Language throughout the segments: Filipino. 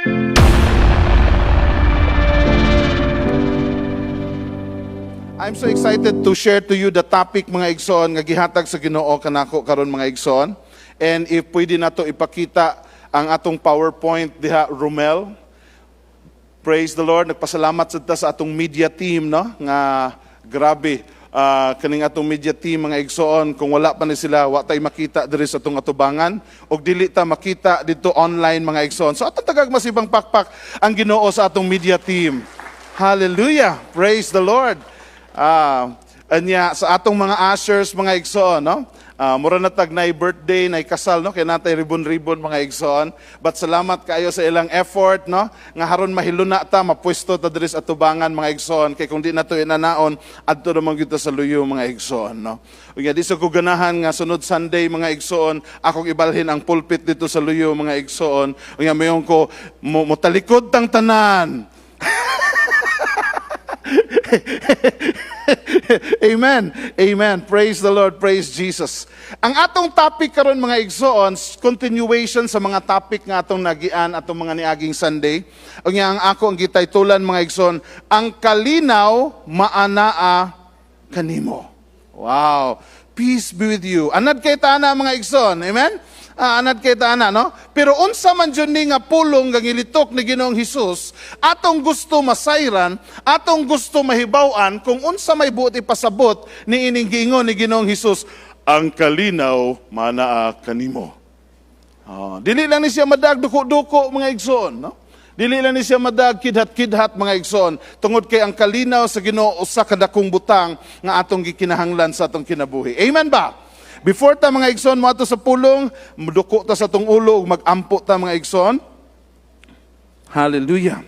I'm so excited to share to you the topic mga igsoon nga gihatag sa Ginoo kanako karon mga igsoon. And if pwede nato ipakita ang atong PowerPoint diha, Romel. Praise the Lord. Nagpasalamat sa atong media team, no? Nga grabe kaning atong media team mga igsoon, kung wala pa ni sila wa tay makita diri sa atong atubangan og dili ta makita dito online mga igsoon. So atong tagag masibang pakpak ang Ginoo sa atong media team. Hallelujah. Praise the Lord. Anya sa atong mga ushers mga igsoon, no? Mura na tag na birthday, na kasal, no? Kaya natay ribon-ribon mga igsoon. But salamat kayo sa ilang effort, no? Nga haron mahiluna ta, mapwesto ta diri sa atubangan mga igsoon. Kay kung di na to inanaon, adto naman kita sa luyo mga igsoon, no? Unya di sa ko ganahan nga sunod Sunday mga igsoon, akong ibalhin ang pulpit dito sa luyo mga igsoon. Unya mayon ko motalikod tang tanan. Amen. Amen. Praise the Lord. Praise Jesus. Ang atong topic karon mga igsoon, continuation sa mga topic nga atong nagian atong mga niaging Sunday. Unya ang ako ang gitaytulan mga igsoon, ang kalinaw maanaa kanimo. Wow. Peace be with you. Anad kay taana mga igsoon. Amen. Anad kay taana, no? Pero unsa man jud ni nga pulong nga gilitok ni Ginoong Hesus, atong gusto masayran, atong gusto mahibaw-an kung unsa may buot ipasabot ni ining giingon ni Ginoong Hesus, ang kalinaw manaa kanimo. Dili lang ni siya madag duko-duko mga igsoon, no? Dili lang ni siya madag kidhat-kidhat mga igsoon, tungod kay ang kalinaw sa Ginoo usa ka dakong butang nga atong gikinahanglan sa atong kinabuhi. Amen ba? Before ta mga igsoon mo ato sa pulong, muduko ta sa tong ulo ug mag-ampo ta mga igsoon. Hallelujah.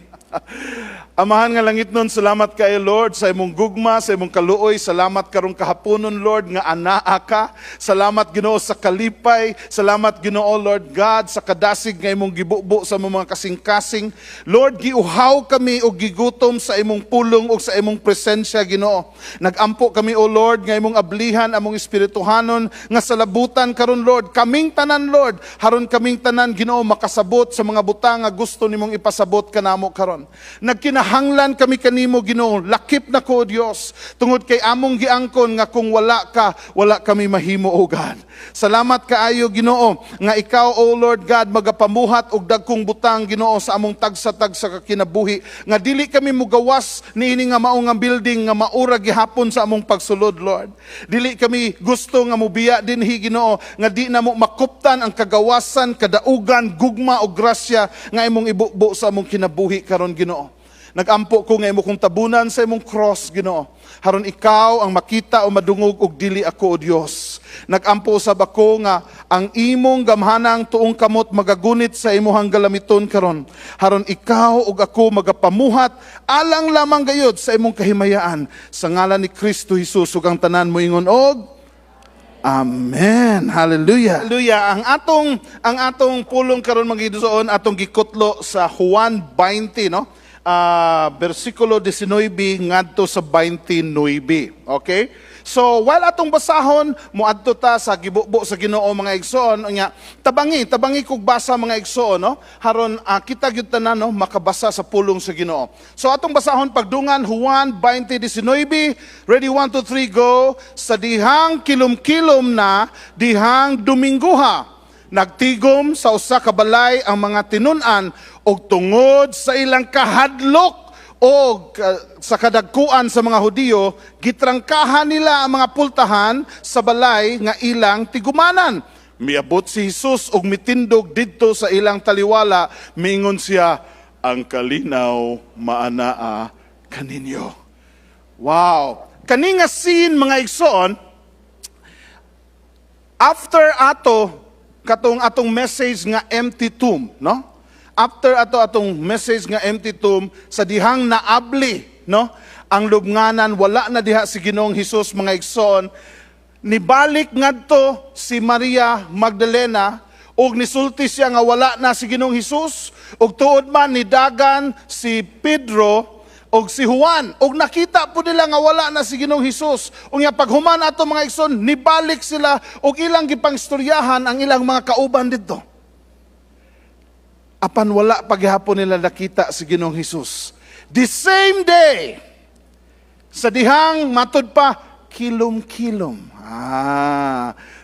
Amahan nga langit nun, salamat kayo Lord sa imong gugma, sa imong kaluoy. Salamat karong kahaponon Lord nga anaa ka. Salamat Ginoo sa kalipay. Salamat Ginoo Lord God sa kadasig nga imong gibubo sa mga kasing-kasing. Lord, giuhaw kami og gigutom sa imong pulong og sa imong presensya Ginoo. Nagampo kami o Lord nga imong ablihan among espirituhanon nga salabutan karon Lord. Kaming tanan Lord, haron kaming tanan Ginoo makasabot sa mga butang nga gusto nimong ipasabot kanamo karon. Hanglan kami kanimo Ginoo, lakip na ko Dios, tungod kay among giangkon nga kung wala ka, wala kami mahimo o God. Salamat kaayo Ginoo nga ikaw o Lord God magapamuhat og dagkong butang Ginoo sa among tagsa-tagsa ka kinabuhi, nga dili kami mugawas niini nga mao nga building nga maura gihapon sa among pagsulod Lord. Dili kami gusto nga mubiya dinhi Ginoo nga di na mo makuptan ang kagawasan, kadaugan, gugma o grasya nga imong ibubo sa among kinabuhi karon Ginoo. Nagampo ko nga imo kong tabunan sa imong cross, Ginoo. Haron ikaw ang makita o madungog og dili ako o Dios. Nagampo sa bako nga ang imong gamhanang tuong kamot magagunit sa imuhang galamiton karon. Haron ikaw ug ako magapamuhat alang lamang gayud sa imong kahimayaan. Sa ngalan ni Kristo Hesus ug ang tanan moingon og Amen. Hallelujah. Hallelujah. Ang atong pulong karon mga igsoon atong gikutlo sa Juan 20, no? Versikulo 19 ngadto sa 29. Okay? So, while atong basahon, muadto ta sa gibubo sa Ginoo mga igsoon, nya tabangi kog basa mga igsoon, no? Haron kita gyud tanan no makabasa sa pulong sa Ginoo. So atong basahon pagdungan Juan 20:19, ready 1 2 3 go. Sa dihang kilom-kilom na dihang Dominggoha, nagtigom sa usa ka balay ang mga tinun-an og tungod sa ilang kahadlok o sa kadagkuan sa mga Hudiyo, gitrangkahan nila ang mga pultahan sa balay nga ilang tigumanan. Miabot si Jesus og mitindog didto sa ilang taliwala, miingon siya, ang kalinaw maanaa kaninyo. Wow! Kani nga scene mga igsoon, after katong atong message nga empty tomb, no? After atong message nga empty tomb, sa dihang naabli, no? Ang lubnganan, wala na diha si Ginoong Hesus mga igsoon. Nibalik ngadto si Maria Magdalena og nisulti siya nga wala na si Ginoong Hesus, og tuod man nidagan si Pedro og si Juan, og nakita po nila nga wala na si Ginoong Hesus. Unya paghuman ato mga igsoon, nibalik sila og ilang gipangstoryahan ang ilang mga kauban didto. apan wala paghihapon nila nakita si Ginoong Hesus. The same day, sa dihang matod pa, kilom-kilom.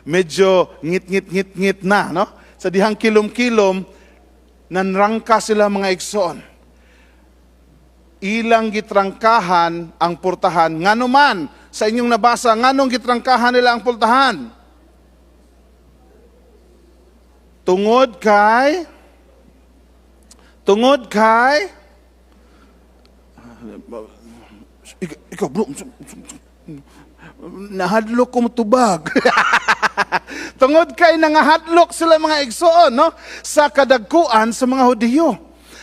Medyo ngit-ngit-ngit-ngit na, no? Sa dihang kilom-kilom, nanrangka sila mga igsoon. Ilang gitrangkahan ang purtahan. Ngano man, sa inyong nabasa, nganong gitrangkahan nila ang purtahan? Tungod kay ikaw bro, nahadlok ko matubag. Tungod kay nangahadlok sila mga igsoon, no? Sa kadagkuan sa mga Hudiyo.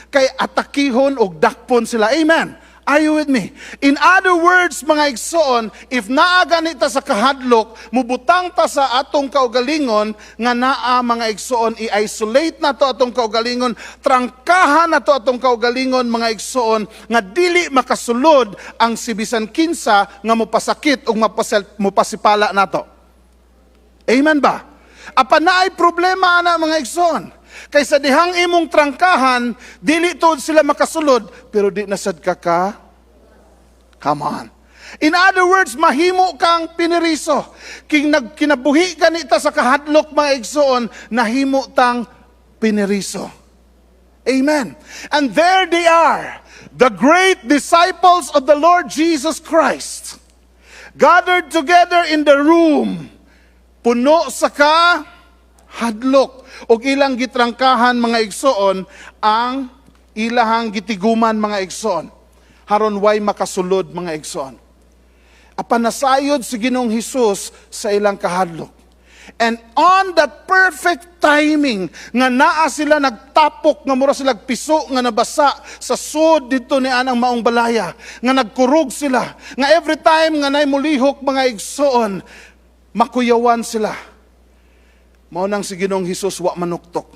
Kay atakihon o dakpon sila. Amen. Are you with me? In other words, mga igsoon, if naaga nita sa kahadlok, mubutang ta sa atong kaugalingon, nga naa mga igsoon, i-isolate na to atong kaugalingon, trangkahan na to atong kaugalingon, mga igsoon, nga dili makasulod ang sibisan kinsa nga mupasakit o mupasipala na to. Amen ba? Apa na ay problema na mga igsoon? Kaysa dihang imong trangkahan, dili to sila makasulod, pero di nasad ka. Come on. In other words, mahimo kang piniriso. Kinabuhi ka nita sa kahadlok mga igsoon, nahimo tang piniriso. Amen. And there they are, the great disciples of the Lord Jesus Christ, gathered together in the room, puno sa kahadlok. O ilang gitrangkahan mga igsoon, ang ilahang gitiguman mga igsoon. Haron way makasulod mga igsoon. Apanasayod si Ginoong Hesus sa ilang kahadlok. And on that perfect timing, nga naa sila nagtapok, nga mura sila piso, nga nabasa sa sud dito ni anang maong balaya. Nga nagkurog sila. Nga every time nga naimulihok mga igsoon, makuyawan sila. Maunang si Ginoong Hesus wa manuktok.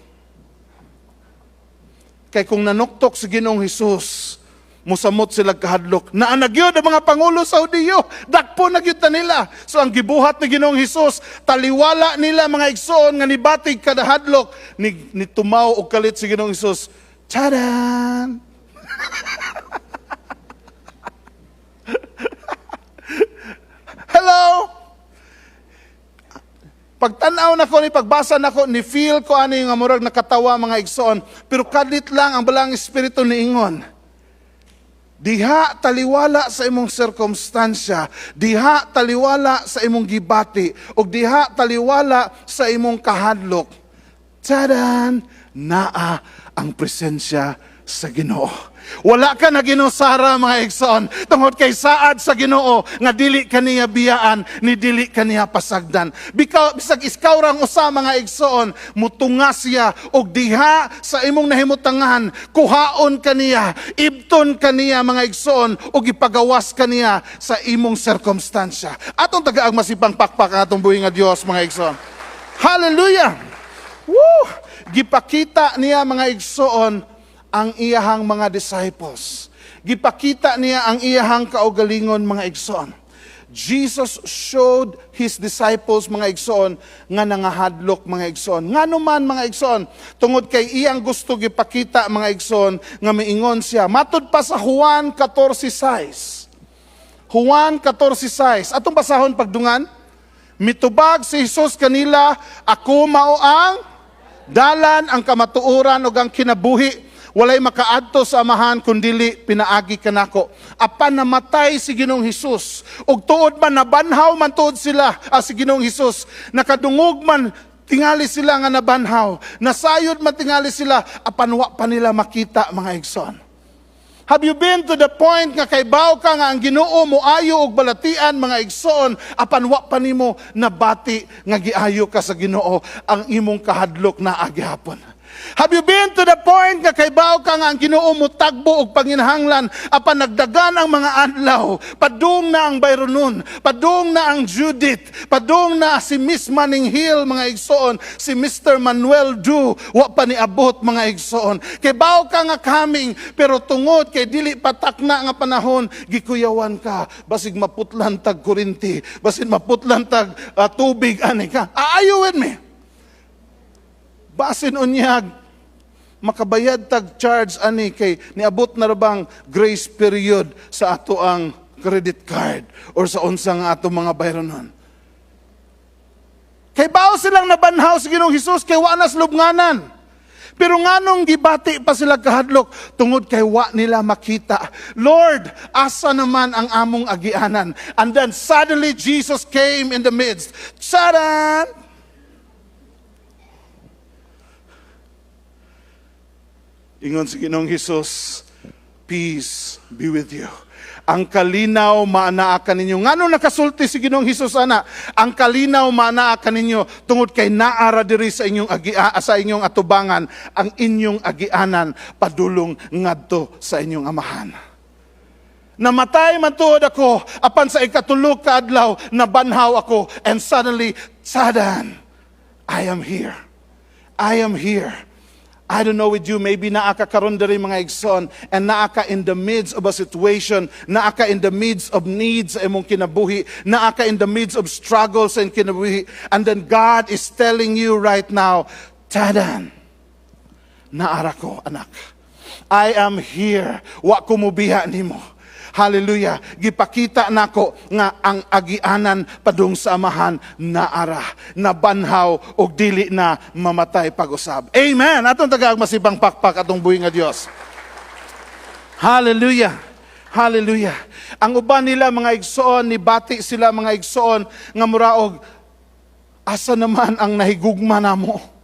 Kay kung nanuktok si Ginoong Hesus, musamot sila kahadlok. Naanagyod ang mga pangulo sa Hudiyo, dakpo na gyud nila. So ang gibuhat ni Ginoong Hesus, taliwala nila mga igsoon nga nibatig kada hadlok, ni tumaw og kalit si Ginoong Hesus. Tadan! Hello! Pagtanaw na ko, pagbasa na ko, ni feel ko ano yung amurag nakatawa mga igsoon. Pero kadlit lang ang balang espiritu ni Ingon. Diha taliwala sa imong sirkumstansya, diha taliwala sa imong gibati, o diha taliwala sa imong kahadlok. Tadan! Naa ang presensya sa Ginoo. Wala ka na ginusara mga igsoon, tungod kay saad sa Ginoo nga dili kaniya biyaan, ni dili kaniya pasagdan. Bisag iskawrang usa mga igsoon, mutunga siya og diha sa imong nahimutangan, kuhaon kaniya, ibton kaniya mga igsoon og ipagawas kaniya sa imong sirkumstansya. Atong tagaag masipang pakpak atong buhi nga Dios mga igsoon. Hallelujah. Woo! Gipakita niya mga igsoon ang iyahang mga disciples. Gipakita niya ang iyahang kaugalingon mga igsoon. Jesus showed His disciples mga igsoon nga nangahadlok mga igsoon. Nga naman mga igsoon, tungod kay iyang gusto gipakita mga igsoon nga miingon siya. Matud pa sa Juan 14:6. Juan 14:6. Atong basahon pagdungan. Mitubag si Jesus kanila, ako mao ang dalan, ang kamatuoran ug ang kinabuhi. Walay makaadto sa amahan kundili pinaagi kanako. Apan namatay si Ginoong Hesus. Ug tuod man nabanhaw man tuod sila si Ginoong Hesus. Nakadungog man tingali sila nga nabanhaw. Nasayod man tingali sila apan wa pa nila makita mga igsoon. Have you been to the point nga kaybaw ka nga ang Ginoo mo ayo og balatian mga igsoon apan wa pa nimo nabati nga giayo ka sa Ginoo ang imong kahadlok na agihapon? Have you been to the point nga kaybaw ka nga ang Ginoo mo tagbo og panginahanglan apan nagdagan ang mga adlaw, padung na ang Byronon, padung na ang Judith, padung na si Miss Manning Hill mga igsoon, si Mr. Manuel Du, wa pa niabot mga igsoon. Kaybaw ka nga coming, pero tungod kay dili patakna nga panahon, gikuyawan ka, basig maputlan tag kurinti, basig maputlan tag tubig ani ka. Are you with me? Basin unyag, makabayad tag charge ani kay niabot na ra bang grace period sa ato ang credit card or sa unsa nga ato mga bayranon. Kay bao silang nabanhaw sa Ginoong Hesus kay wa na lubnganan. Pero nganong gibati pa sila kahadlok tungod kay wa nila makita. Lord, asa naman ang among agianan? And then suddenly Jesus came in the midst. Tsaran! Ingon si Ginoong Hesus, peace be with you. Ang kalinaw maanaa kaninyo. Ngano nakasulti si Ginoong Hesus ana? Ang kalinaw maanaa kaninyo tungod kay naara diri sa inyong atubangan ang inyong agianan padulong ngadto sa inyong amahan. Namatay man tuod ako apan sa ikatulog ka adlaw nabanhaw ako and suddenly sadan, I am here. I am here. I don't know with you, maybe naaka karon diri mga igsoon and naaka in the midst of a situation, naaka in the midst of needs sa imong kinabuhi, naaka in the midst of struggles and kinabuhi, and then God is telling you right now, tadan, naara ko anak. I am here. Wa ko mubiha nimo. Hallelujah. Gipakita nako nga ang agianan padung sa amahan naara, nabanhaw og dili na mamatay pag-usab. Amen. Atong tagag masibang pakpak atong buhi nga Dios. Hallelujah. Hallelujah. Ang uban nila mga igsoon, nibati sila mga igsoon nga muraog asa naman ang nahigugma namo?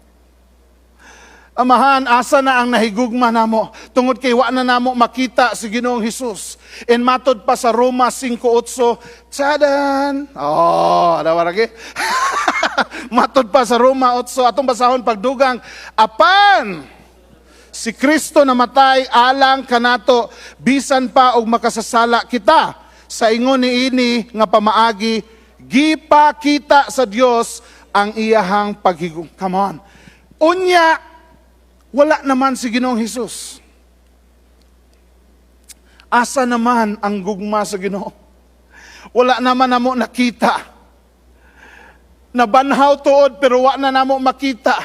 Amahan, asa na ang nahigugma namo? Tungod kay wa na namo makita si Ginoong Hesus. And matod pa sa Roma 5:8, tsadan! Oh, adawaragi. Matod pa sa Roma 8, atong basahon pagdugang, apan si Kristo namatay alang kanato, bisan pa og makasasala kita. Sa ingon niini nga pamaagi, gipakita sa Dios ang iyahang paghigugma. Come on. Unya, wala naman si Ginoong Hesus. Asa naman ang gugma sa Ginoo? Wala naman namo nakita. Nabanhaw tuod pero wa na namo makita.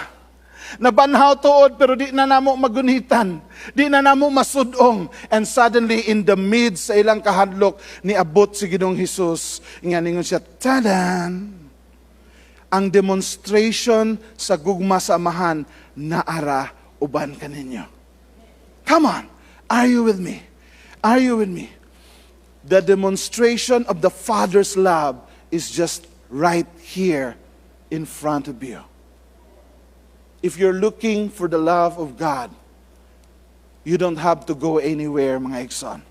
Nabanhaw tuod pero di na namo magunitan. Di na namo masudong. And suddenly in the midst sa ilang kahadlok, niabot si Ginoong Hesus. Inganingon siya, tadan! Ang demonstration sa gugma sa amahan, naara uban kaninyo. Come on. Are you with me? Are you with me? The demonstration of the Father's love is just right here in front of you. If you're looking for the love of God, you don't have to go anywhere, mga igsoon.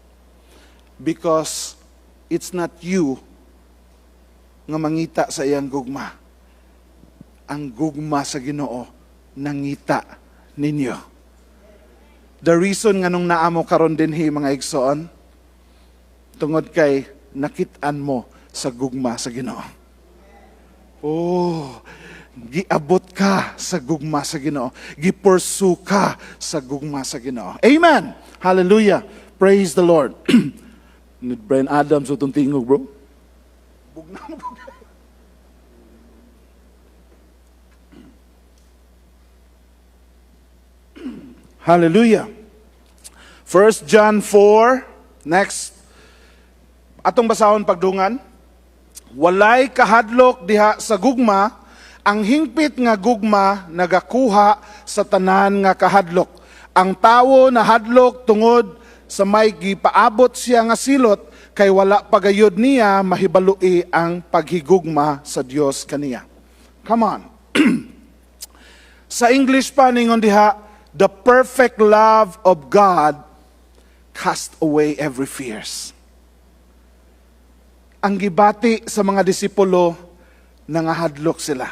Because it's not you nga mangita sa iyang gugma. Ang gugma sa Ginoo nangita ninyo. The reason nga nung naamo karon dinhi mga igsoon, tungod kay nakit-an mo sa gugma sa Ginoo. Oh, giabot ka sa gugma sa Ginoo. Gipursue ka sa gugma sa Ginoo. Amen. Hallelujah. Praise the Lord. Need Brian Adams utong tingog, bro. Bugna mo. Hallelujah. 1 John 4, next. Atong basahon pagdungan. Walay kahadlok diha sa gugma, ang hingpit nga gugma nagakuha sa tanan nga kahadlok. Ang tawo nahadlok tungod sa may gipaabot siya nga silot, kay wala pagayod niya mahibalui ang paghigugma sa Dios kaniya. Come on. Sa English pa ningon diha, the perfect love of God cast away every fears. Ang gibati sa mga disipulo, nangahadlok sila.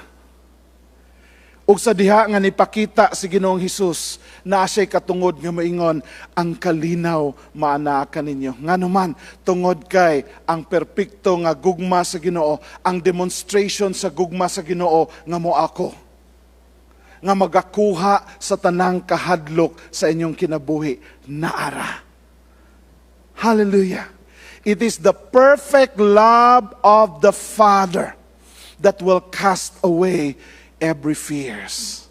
Ug sa diha nga nipakita si Ginoong Hesus, na siya'y katungod nga maingon, ang kalinaw maana kaninyo. Nganuman, tungod kay ang perpekto nga gugma sa Ginoo, ang demonstration sa gugma sa Ginoo nga mo ako, nga magakuha sa tanang kahadlok sa inyong kinabuhi, naara. Hallelujah. It is the perfect love of the Father that will cast away every fears.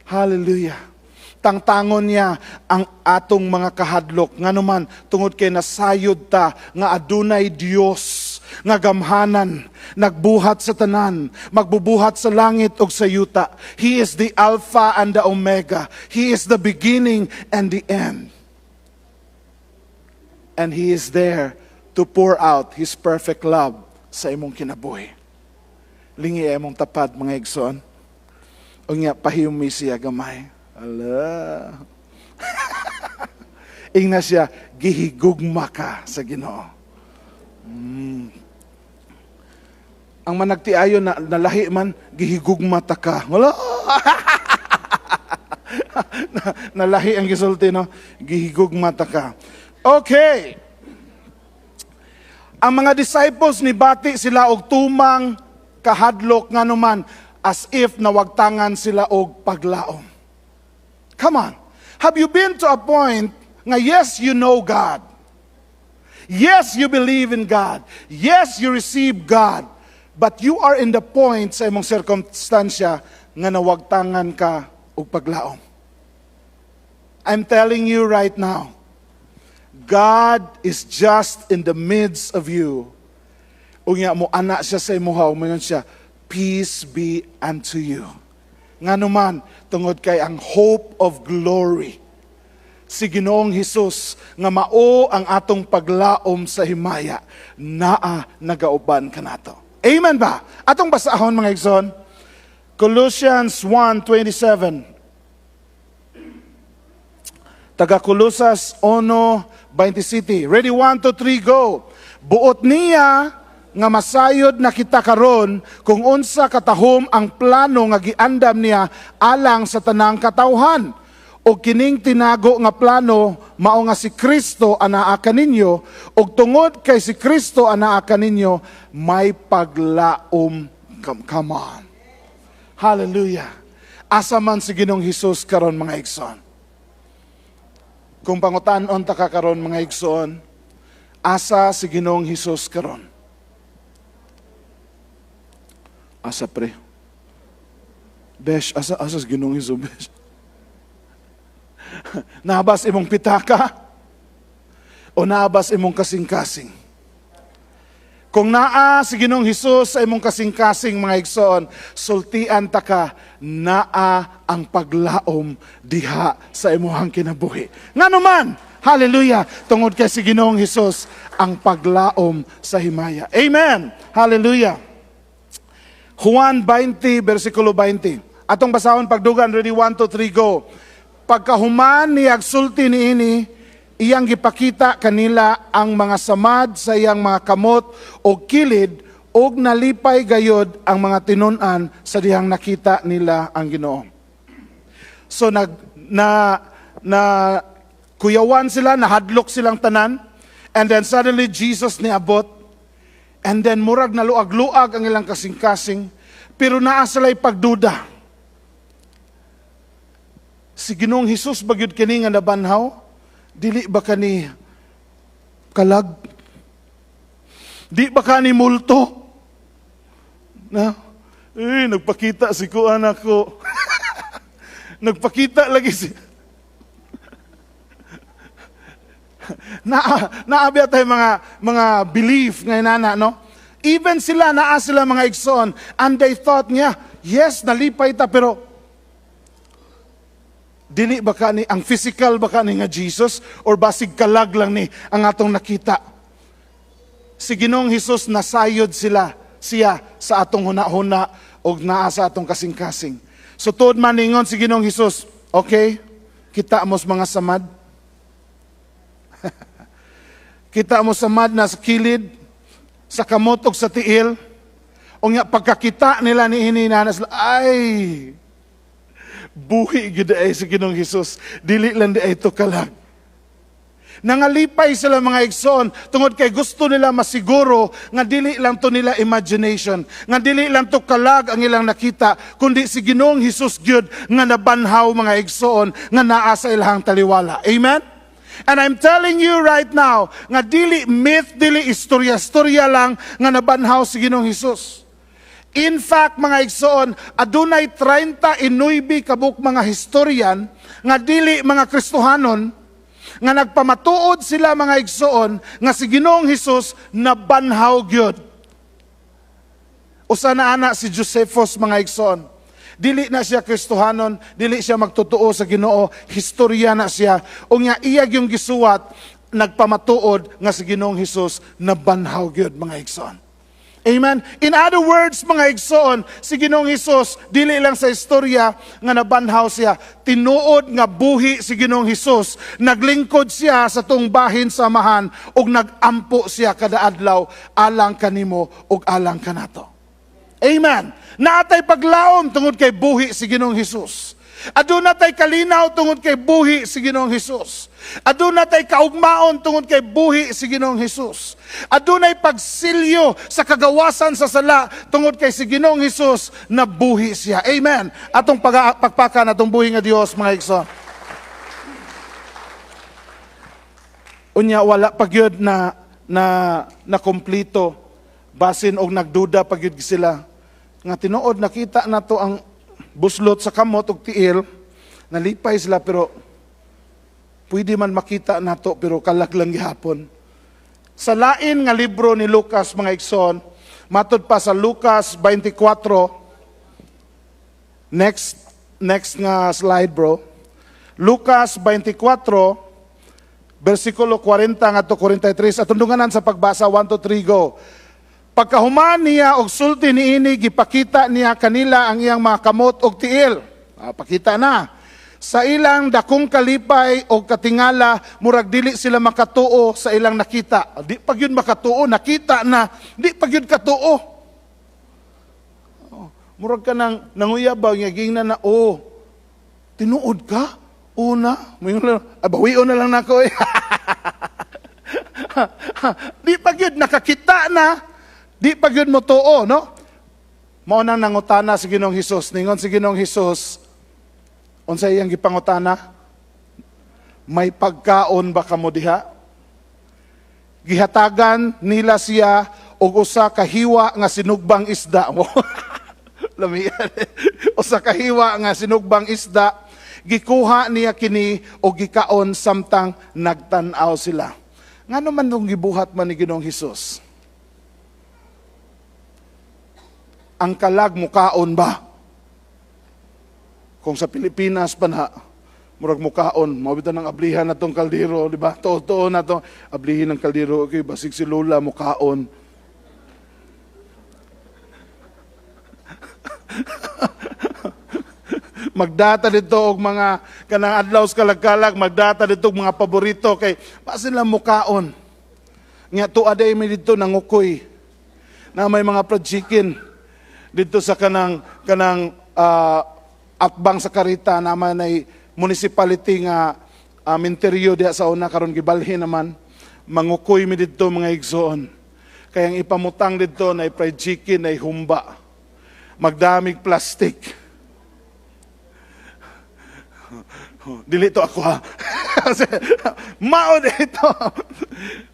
Hallelujah. tangtangon niya ang atong mga kahadlok. Nga naman, tungod kay nasayod ta, nga adunay Dios, nga gamhanan, nagbuhat sa tanan, magbubuhat sa langit ug sa yuta. He is the Alpha and the Omega. He is the beginning and the end. And He is there to pour out His perfect love sa imong kinabuhi. Lingi imong tapad, mga igsoon. O nga, pahiyumi siya gamay. Ala. Ingna siya, gihigugma ka sa Ginoo. Ang managtiayon na nalahi man, gihigugma ta ka. Wala. Nalahi ang gisulti, no? Gihigugma ta ka. Okay. Ang mga disciples ni bati sila og tumang kahadlok nga naman, as if nawagtangan sila og paglaom. Come on. Have you been to a point nga yes, you know God. Yes, you believe in God. Yes, you receive God. But you are in the point sa imong circumstansya nga nawagtangan ka og paglaom. I'm telling you right now, God is just in the midst of you. Unya mo anak siya sa imuha, umayon siya, peace be unto you. Nga naman, tungod kay ang hope of glory. Si Ginoong Hesus, nga mao ang atong paglaom sa himaya, naa nagauban ka nato. Amen ba? Atong basahon, mga igsoon. Colossians 1:27. Taga Colosas 1:27. Ready, 1, 2, 3, go. Buot niya nga masayod na kita karon kung unsa katahom ang plano nga giandam niya alang sa tanang katawhan. O kining tinago nga plano mao nga si Kristo anaa kaninyo, og tungod kay si Kristo anaa kaninyo may paglaom. Come on. Hallelujah. Asa man si Ginoong Hesus karon, mga igsoon. Kung pangutan-on ta ka karon, mga igsoon, asa si Ginoong Hesus karon? Asa pre? Besh, asa Ginoong Hesus, besh? Nabas imong pitaka? O nabas imong kasing-kasing? Kung naa si Ginoong Hesus sa imong kasing-kasing, mga igsoon, sultian ta ka, naa ang paglaom diha sa imong kinabuhi. Nga naman, hallelujah, tungod kay si Ginoong Hesus ang paglaom sa himaya. Amen. Hallelujah. Juan 20, versikulo 20. Atong basahon pagdugan, ready, 1, 2, 3, go. Pagkahuman ni agsulti niini, iyang gipakita kanila ang mga samad sa iyang mga kamot o kilid, og nalipay gayod ang mga tinun-an sa dihang nakita nila ang Ginoo. So kuyawan sila, nahadlok silang tanan, and then suddenly Jesus niabot. And then murag na luag-luag ang ilang kasing-kasing, pero naa sila'y pagduda. Si Ginoong Hesus bagyod kini nga nabanhaw, dili ba kani kalag? Di ba kani multo? Na? Nagpakita si kuan ako. Nagpakita lagi si naabi tayo mga belief ngayon na, no? Even sila, naa sila mga igsoon, and they thought niya, yes, nalipay ta, pero dili ba ka ni, ang physical ba ka ni nga Jesus, or basig kalag lang ni ang atong nakita? Si Ginoong Hesus, nasayod siya sa atong huna-huna, o naa sa atong kasing-kasing. So tuod man ningon si Ginoong Hesus, okay, kita mos mga samad, kita mo samad na sa kilid, sa kamot ug sa tiil. O nga pagkakita nila ni hininanas, ay, buhi gid ay si Ginoong Hesus, dili lang di ay to kalag. Nangalipay sila mga igsoon, tungod kay gusto nila masiguro nga dili lang to nila imagination, nga dili lang to kalag ang ilang nakita, kundi si Ginoong Hesus gyud nga nabanhaw, mga igsoon, nga naa sa ilahang taliwala. Amen? And I'm telling you right now, nga dili myth, dili istorya-istorya lang nga nabanhaw si Ginoong Hesus. In fact, mga igsoon, adunay 39 kabuk mga historian nga dili mga Kristohanon nga nagpamatuod sila mga igsoon nga si Ginoong Hesus nabanhaw gyud. Usa na ana si Josephus mga igsoon. Dili na siya Kristohanon, dili siya magtotoo sa Ginoo, historya na siya. O nga iyag yung gisuwat, nagpamatuod nga si Ginoong Hesus nabanhaw gyud mga igsoon. Amen. In other words, mga igsoon, si Ginoong Hesus dili lang sa istorya nga nabanhaw siya, tinuod nga buhi si Ginoong Hesus, naglingkod siya sa tuong bahin samahan ug nagampo siya kada adlaw alang kanimo ug alang kanato. Amen. Naatay paglaom tungod kay buhi si Ginoong Hesus. Aduna tay kalinaw tungod kay buhi si Ginoong Hesus. Aduna tay kaugmaon tungod kay buhi si Ginoong Hesus. Adunay pagsilyo sa kagawasan sa sala tungod kay si Ginoong Hesus na buhi siya. Amen. Atong pagpakan atong buhi nga Dios mga igsoon. Unya wala pagyud na kompleto basin og nagduda pagyud sila nga tinuod nakita nato ang buslot sa kamot ug tiil, nalipay sila pero pwede man makita nato pero kalag lang gihapon. Sa lain nga libro ni Lucas mga igsoon, matud pa sa Lucas 24, next nga slide bro. Lucas 24 versikulo 40 ngadto 43 atong dunganan sa pagbasa 1 to 3 go. Pagkahuman niya og sulti niini, gipakita niya kanila ang iyang mga kamot og tiil. Pakita na. Sa ilang dakong kalipay o katingala, murag dili sila makatuo sa ilang nakita. Di pag yun makatuo, nakita na, di pag yun katuo. Murag ka nang nanguyabaw, nga gingnan na, tinuod ka? Una, bawion na lang na ako eh. Di pag yun, nakakita na, di pag yun mo tuo, no? Mao nang nangutana si Ginoong Hesus. Ningon si Ginoong Hesus, unsa iyang gipangutana? May pagkaon ba kamo diha? Gihatagan nila siya og usa ka hiwa nga sinugbang isda. Lamian. Usa ka hiwa nga sinugbang isda. Gikuha niya kini og gikaon samtang nagtan-aw sila. Ngano man nung gibuhat man ni Ginoong Hesus? Ang kalag mukaon ba? Kung sa Pilipinas pa na, murag mukaon, mabitan ng ablihan na tong kaldero, di ba? Totoo na to, ablihin ng kaldero, okay, basig si Lola, mukaon. Magdata dito og mga kanang adlaw sa kalag-kalag, magdata dito og mga paborito, kay pa sila mukaon. Nga tuaday mi dito nangukoy, na may mga fried chicken, dito sa kanang atbang sa Karita naman ay municipality nga minteryo diha sa una karon gibalhin naman mangukoy mi dito mga igsoon. Kaya ang ipamutang dito na fried chicken ay humba. Magdamig plastic. Dili to ako ha. Mao dito.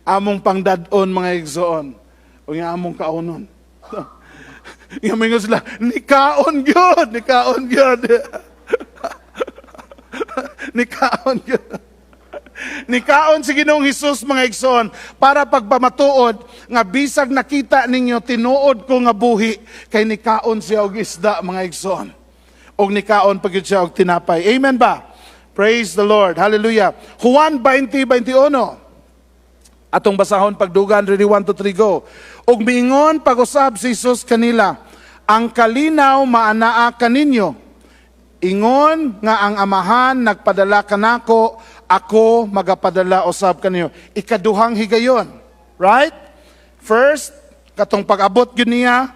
Among pangdadon mga igsoon. O nga among kaunon. Nga mingon sila, nikaon yun, nikaon yun. Nikaon yun. Nikaon si Ginoong Hesus mga igsoon para pagpamatuod nga bisag nakita ninyo tinuod ko nga buhi kay nikaon siya og isda mga igsoon. Og nikaon pagyud siya og tinapay. Amen ba? Praise the Lord. Hallelujah. Juan 20:21. Atong basahon pagdugan ready 1 to 3 go. Ug miingon pag-usab si Jesus kanila, ang kalinaw maanaa kaninyo. Ingon nga ang amahan nagpadala kanako, ako magapadala usab kaninyo. Ikaduhang higayon. Right? First, katong pag-abot gyud niya,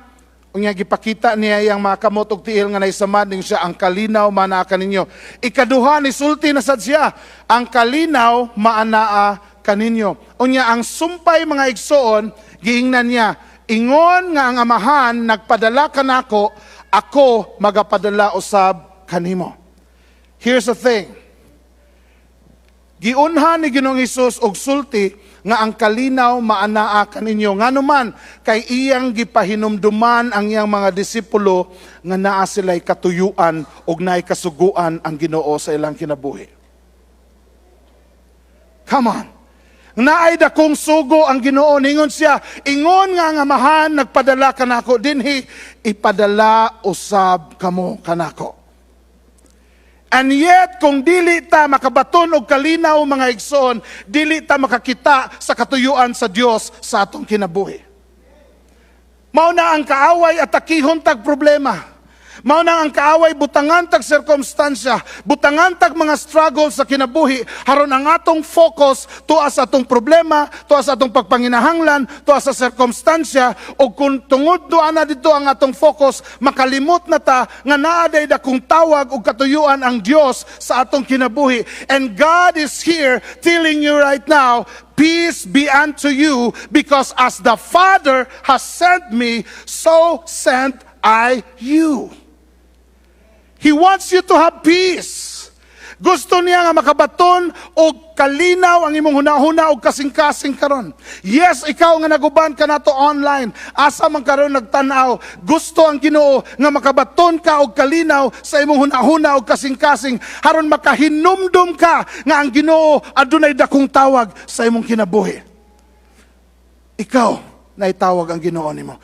unya gipakita niya yang mga kamot ug tiil nga naisamad ning siya ang kalinaw maanaa kaninyo. Ikaduha ni sulti na sad siya, ang kalinaw maanaa kaninyo. Unya ang sumpay mga igsoon, giingnan niya, ingon nga ang amahan nagpadala kanako, ako magapadala usab kanimo. Here's the thing. Giunhan ni Ginoong Hesus og sulti nga ang kalinaw maanaa kaninyo. Nganuman kay iyang gipahinumduman ang iyang mga disipulo nga naa sila'y katuyuan ug naay kasuguan ang Ginoo sa ilang kinabuhi. Come on. Naay dakong sugo ang Ginoo, ningon siya, ingon nga ang Amahan nagpadala kanako dinhi, ipadala usab kamo kanako. And yet, kung dili ta makabaton og kalinaw mga igsoon, dili ta makakita sa katuyuan sa Dios sa atong kinabuhi. Mao na ang kaaway at takihon tag problema. Mao na ang kaaway butangan tag sirkumstansya, butangan tag mga struggles sa kinabuhi, haron ang atong focus tuwa sa atong problema, tuwa sa atong pagpanginahanglan, tuwa sa sirkumstansya, o kung tungod doa na dito ang atong focus, makalimot na ta nga naa day dakong tawag o katuyuan ang Dios sa atong kinabuhi. And God is here telling you right now, peace be unto you, because as the Father has sent me, so sent I you. He wants you to have peace. Gusto niya nga makabaton o kalinaw ang imong hunahuna o kasing-kasing karon. Yes, ikaw nga naguban ka nato online, asa man karon nagtanaw, gusto ang Ginoo nga makabaton ka og kalinaw sa imong hunahuna o kasing-kasing, haron makahinumdum ka nga ang Ginoo adunay dakong tawag sa imong kinabuhi. Ikaw naitawag ang Ginoo nimo.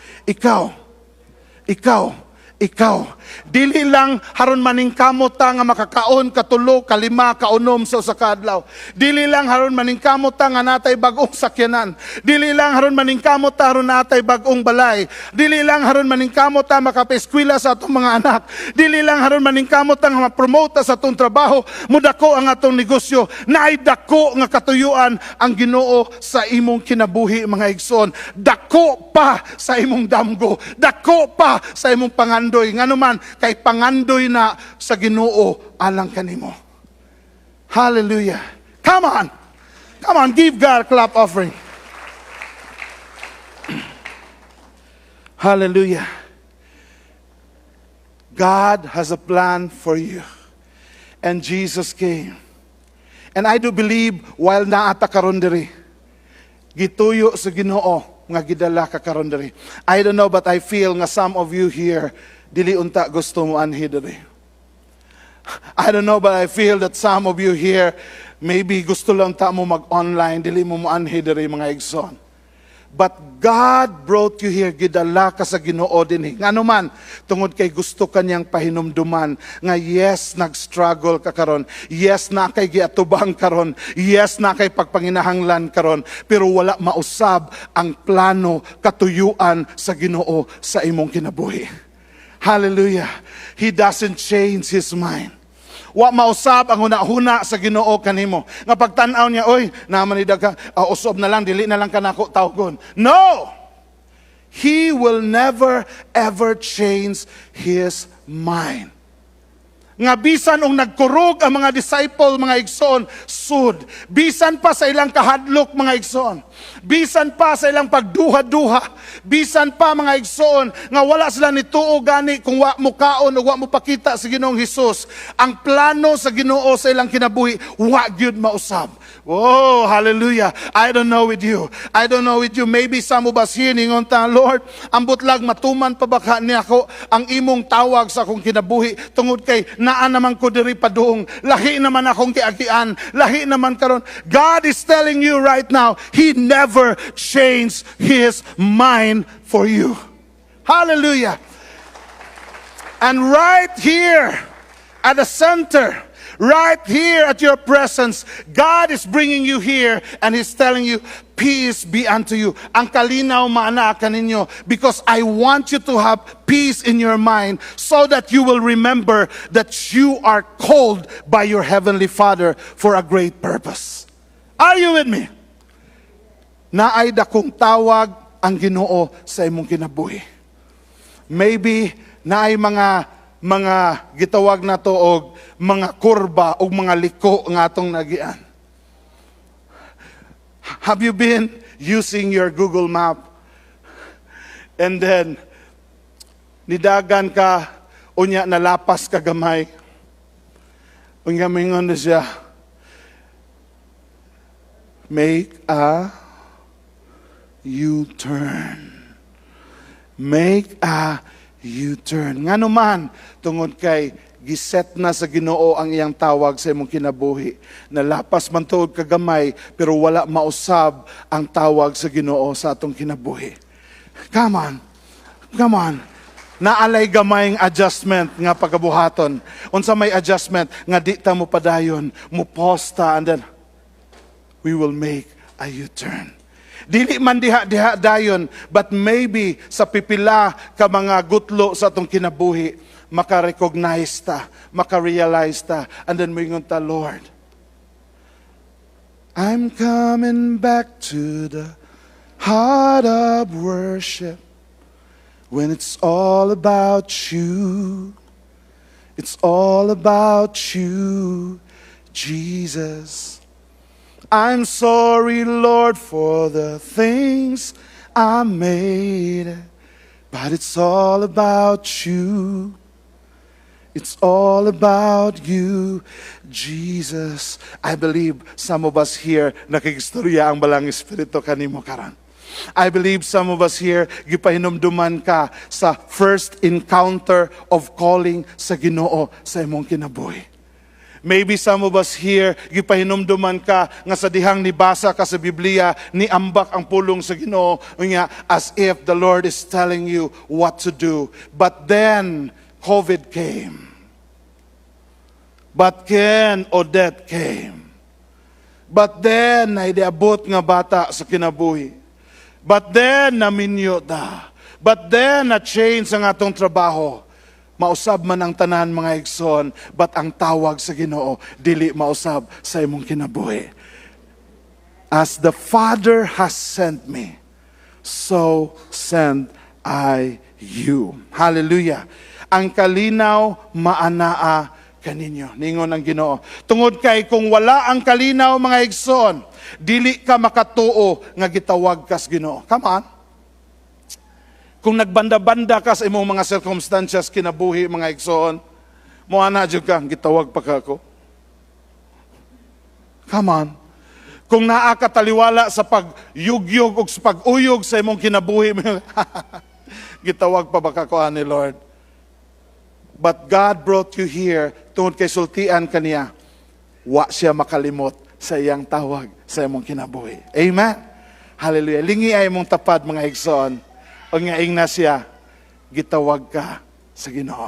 Ikaw, dili lang haron maningkamot ta nga makakaon katulo, kalima, kaunom sa usa ka adlaw. Dili lang haron maningkamot ta nga natay bag-ong sakyanan. Dili lang haron maningkamot ta haron natay bag-ong balay. Dili lang haron maningkamot ta makapaeskwela sa atong mga anak. Dili lang haron maningkamot ta nga ma-promote sa atong trabaho, mudako ang atong negosyo. Naay dako nga katuyuan ang Ginoo sa imong kinabuhi mga igsoon. Dako pa sa imong damgo, dako pa sa imong pangandoy. Nganuman kay pangandoy na sa Ginoo alang kanimo. Hallelujah. Come on, give God a clap offering. Hallelujah. God has a plan for you. And Jesus came. And I do believe while naata karon diri, gituyo sa Ginoo nga gidala ka karon diri. I don't know, but I feel nga some of you here dili unta gusto mo anhi diri. I don't know, but I feel that some of you here maybe gusto lang ta mo mag-online, dili mo anhi diri mga igsoon. But God brought you here, gidala ka sa Ginoo dinhi. Ngano man, tungod kay gusto kanyang pahinumduman nga yes, nag-struggle ka karon. Yes, na kay giatubang karon. Yes, na kay pagpanginahanglan karon. Pero wala mausab ang plano, katuyuan sa Ginoo sa imong kinabuhi. Hallelujah. He doesn't change His mind. Wa mausab ang hunahuna sa Ginoo kanimo. Nga pagtan-aw niya, oy, naman ni daga, usob na lang, dili na lang kanako tawgon. No! He will never ever change His mind. Nga bisan ong nagkurog ang mga disciple, mga igsoon, sud. Bisan pa sa ilang kahadlok, mga igsoon. Bisan pa sa ilang pagduha-duha. Bisan pa, mga igsoon, nga wala sila nituo gani kung wa mo kaon o wa mo pakita sa Ginoong Hesus. Ang plano sa Ginoo sa ilang kinabuhi, wa gyud mausab. Oh, hallelujah. I don't know with you. Maybe some of us here ningon ta, Lord, ambot lag matuman pa baka niya ako ang imong tawag sa akong kinabuhi tungod kay naa naman ko diri padung. Lahi naman akong kiagian. Lahi naman karon. God is telling you right now, He never changed His mind for you. Hallelujah. And right here at the center, right here at your presence, God is bringing you here and He's telling you, peace be unto you. Ang kalinaw maana kaninyo, because I want you to have peace in your mind so that you will remember that you are called by your Heavenly Father for a great purpose. Are you with me? Naay dakong tawag ang Ginoo sa imong kinabuhi. Maybe naay mga gitawag na to og mga kurba o mga liko nga atong nagian. Have you been using your Google Map and then nidagan ka unya nalapas ka gamay? Unya mingon na siya, make a U-turn. Make a U-turn. Nga naman, tungod kay giset na sa Ginoo ang iyang tawag sa imong kinabuhi. Nalapas man tuod kagamay, pero wala mausab ang tawag sa Ginoo sa atong kinabuhi. Come on. Come on. Naalay gamayng adjustment nga pagabuhaton. Unsa may adjustment nga di ta mo padayon, mo posta, and then we will make a U-turn. Dili man diha dayon, but maybe sa pipila ka mga gutlo sa atong kinabuhi, maka-recognize ta, maka-realize ta, and then moingon ta, Lord, I'm coming back to the heart of worship. When it's all about you, it's all about you, Jesus. I'm sorry, Lord, for the things I made, but it's all about you. It's all about you, Jesus. I believe some of us here nakigistorya ang balang espiritu kanimo karon. I believe some of us here, gipahinumduman ka sa first encounter of calling sa Ginoo sa imong kinabuhi. Maybe some of us here, gipahinumduman ka nga sa dihang nibasa ka sa Biblia, niambak ang pulong sa Ginoo, nga as if the Lord is telling you what to do. But then, COVID came. But then, Odette came. But then, ay diabot nga bata sa kinabuhi. But then, naminyo ta. But then, na-change ang atong trabaho. Mausab man ang tanan mga igsoon, but ang tawag sa Ginoo, dili mausab sa imong kinabuhi. As the Father has sent me, so send I you. Hallelujah. Ang kalinaw, maanaa kaninyo. Ningon ang Ginoo. Tungod kay kung wala ang kalinaw mga igsoon, dili ka makatuo nga gitawag kas Ginoo. Come on. Kung nagbanda-banda ka sa imong mga circumstances kinabuhi mga igsoon, mo ana jud ka gitawag pa ka ako. Come on. Kung naa ka taliwala sa pagyugyog o sa pag-uyog sa imong kinabuhi, gitawag pa ba ka ko ani Lord? But God brought you here tungod kay sultian kaniya. Wa siya makalimot sa iyang tawag sa imong kinabuhi. Amen. Hallelujah. Lingi ay imong tapad mga igsoon. O nga na siya, gitawag ka sa Ginoo.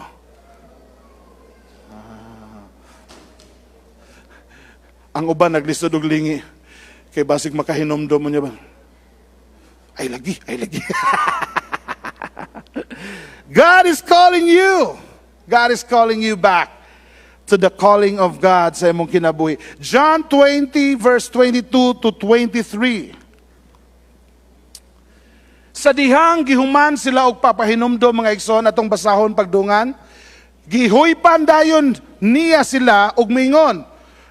Ang uban naglisod og lingi kay basig makahinomdom mo niya ba? Ay lagi. God is calling you. God is calling you back to the calling of God sa imong kinabuhi. John 20 verse 22 to 23. Sa dihang gihuman sila og papahinomdom mga igsoon atong basahon pagdungan, gihuypan dayon niya sila og mingon,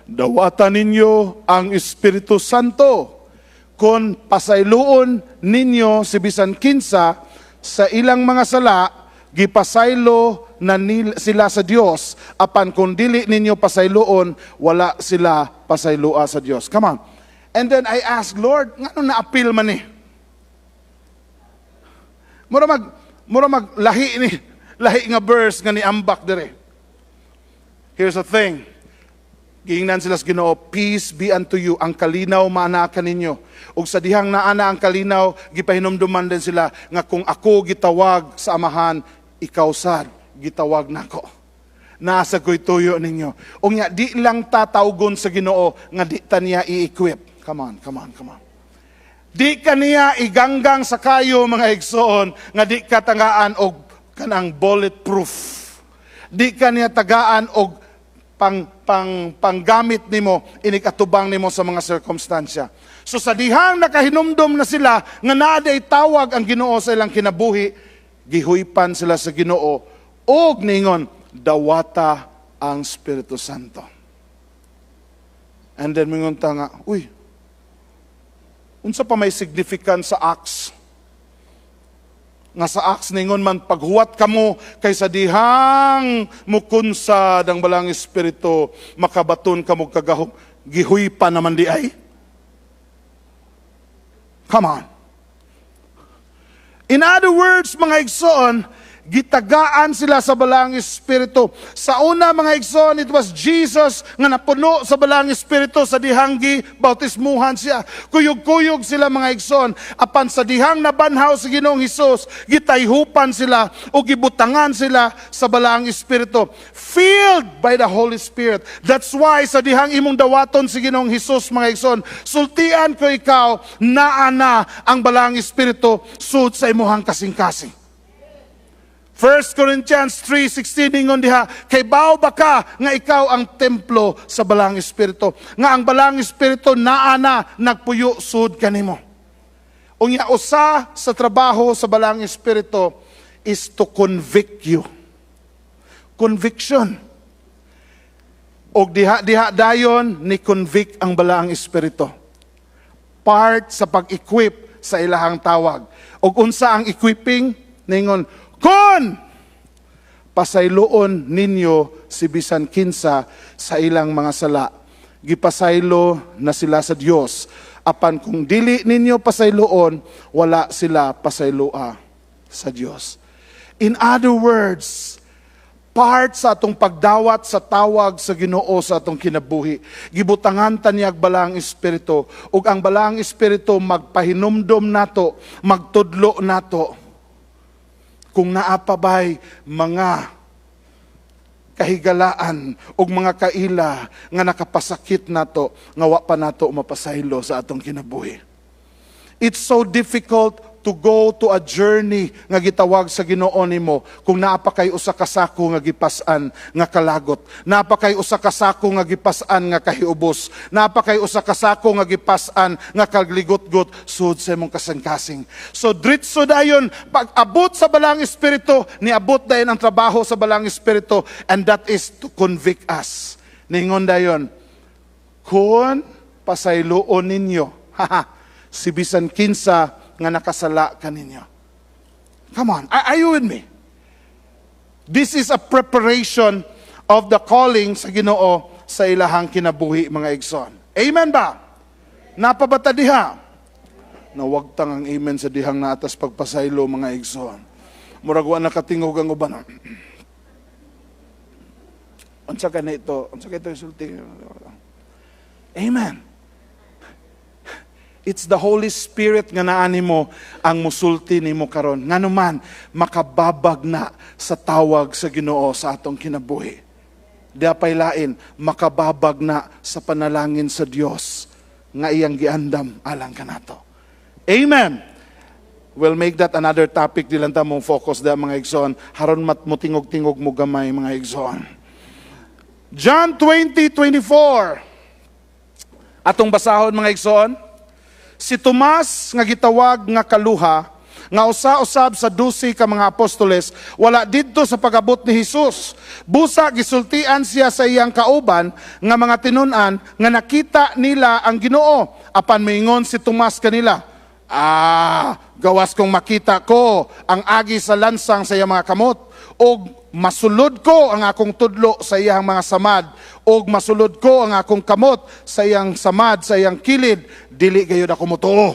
dawatan ninyo ang Espiritu Santo kon pasayloon ninyo si bisan kinsa sa ilang mga sala, gipasaylo na sila sa Dios, apan kung dili ninyo pasayloon, wala sila pasayloa sa Dios. Come on. And then I ask, Lord, ngano na-appeal man ni? Mura mag lahi nga verse nga ni ambak dire. Here's the thing. Giingnan sila sa Ginoo, peace be unto you. Ang kalinaw maana kaninyo. Ug sa dihang naana ang kalinaw, gipahinumduman din sila nga kung ako gitawag sa amahan, ikaw sad gitawag nako. Nasa ko'y tuyo ninyo. Ug nya di lang tatawgon sa Ginoo nga di ta niya i-equip. Come on. Di kaniya iganggang sa kayo mga igsoon nga di ka tagaan og kanang bulletproof. Di kaniya tagaan og panggamit nimo inikatubang nimo sa mga circumstansya. So sa dihang nakahinumdom na sila nga naaday tawag ang Ginoo sa ilang kinabuhi, gihuypan sila sa Ginoo og ningon dawata ang Espiritu Santo. And then mingon ta nga, unsa pa may significance sa Acts? Nga sa Acts ningon man paghuwat kamo kay sa dihang mukunsa ang balang espiritu makabaton kamo kagahom gihuy pa naman di ay. Come on. In other words, mga igsoon, gitagaan sila sa balang Espiritu. Sa una, mga igsoon, it was Jesus nga napuno sa balang Espiritu sa dihanggi, bautismuhan siya. Kuyog-kuyog sila, mga igsoon. Apan sa dihang nabanhaw sa Ginoong Hesus, gitayhupan sila o gibutangan sila sa balang Espiritu. Filled by the Holy Spirit. That's why sa dihang imong dawaton sa Ginoong Hesus, mga igsoon, sultian ko ikaw, naana ang balang Espiritu sud sa imuhang kasing-kasing. 1 Corinthians 3:16 ingon diha, kay bao ba ka nga ikaw ang templo sa balang Espiritu, nga ang balang Espiritu naa na nagpuyo sud kanimo. Unya usa sa trabaho sa balang Espiritu is to convict you. Conviction. Og diha dayon ni convict ang balang Espiritu. Part sa pag-equip sa ilahang tawag. Og unsa ang equipping? Ningon, kun pasayloon ninyo si bisan kinsa sa ilang mga sala, gipasaylo na sila sa Dios. Apan kung dili ninyo pasayloon, wala sila pasayloa sa Dios. In other words, part sa atong pagdawat sa tawag sa Ginoo sa atong kinabuhi, gibutangan tanyag balang Espiritu, ug ang balang Espiritu magpahinumdom nato, magtudlo nato kung naapabay mga kahigalaan o mga kaila nga nakapasakit nato, nga wa pa nato mapasaylo sa atong kinabuhi. It's so difficult to go to a journey nga gitawag sa Ginoo nimo kung naapa kay usa ka sako nga gipas-an nga kalagot, naapa kay usa ka sako nga gipas-an nga kahiubos, naapa kay usa ka sako nga gipas-an nga kagligot-got sud sa imong kasing-kasing. So diretso dayon pag abot sa balang Espiritu, niabot dayon ang trabaho sa balang Espiritu, and that is to convict us. Ningon dayon, kun pasayloon ninyo si bisan kinsa nga nakasala kaninyo. Come on, are you with me? This is a preparation of the calling sa Ginoo sa ilahang kinabuhi, mga igsoon. Amen ba? Napabata diha? Nawagtang ang amen sa dihang naatas pagpasaylo, mga igsoon. Murag wa nakatingog ang uban. Unsa ka na ito? Unsa ka ito isulti? Amen. It's the Holy Spirit nga naani mo ang musulti nimo karon. Nganuman makababag na sa tawag sa Ginoo sa atong kinabuhi. Diapay lain makababag na sa panalangin sa Dios nga iyang giandam alang kanato. Amen. We'll make that another topic, di lang ta mong focus da, mga igsoon. Haron mutingog-tingog mo gamay, mga igsoon. John 20:24. Atong basahon, mga igsoon. Si Tomas nga gitawag nga kaluha, nga usa-usab sa 12 ka mga apostoles, wala didto sa pag-abot ni Hesus. Busa gisultian siya sa iyang kauban nga mga tinun-an nga nakita nila ang Ginoo. Apan moingon si Tomas kanila, gawas kong makita ko ang agi sa lansang sa iyang mga kamot, og masulod ko ang akong tudlo sa iyang mga samad, og masulod ko ang akong kamot sa iyang samad, sa iyang kilid, dili gayud ako motuo.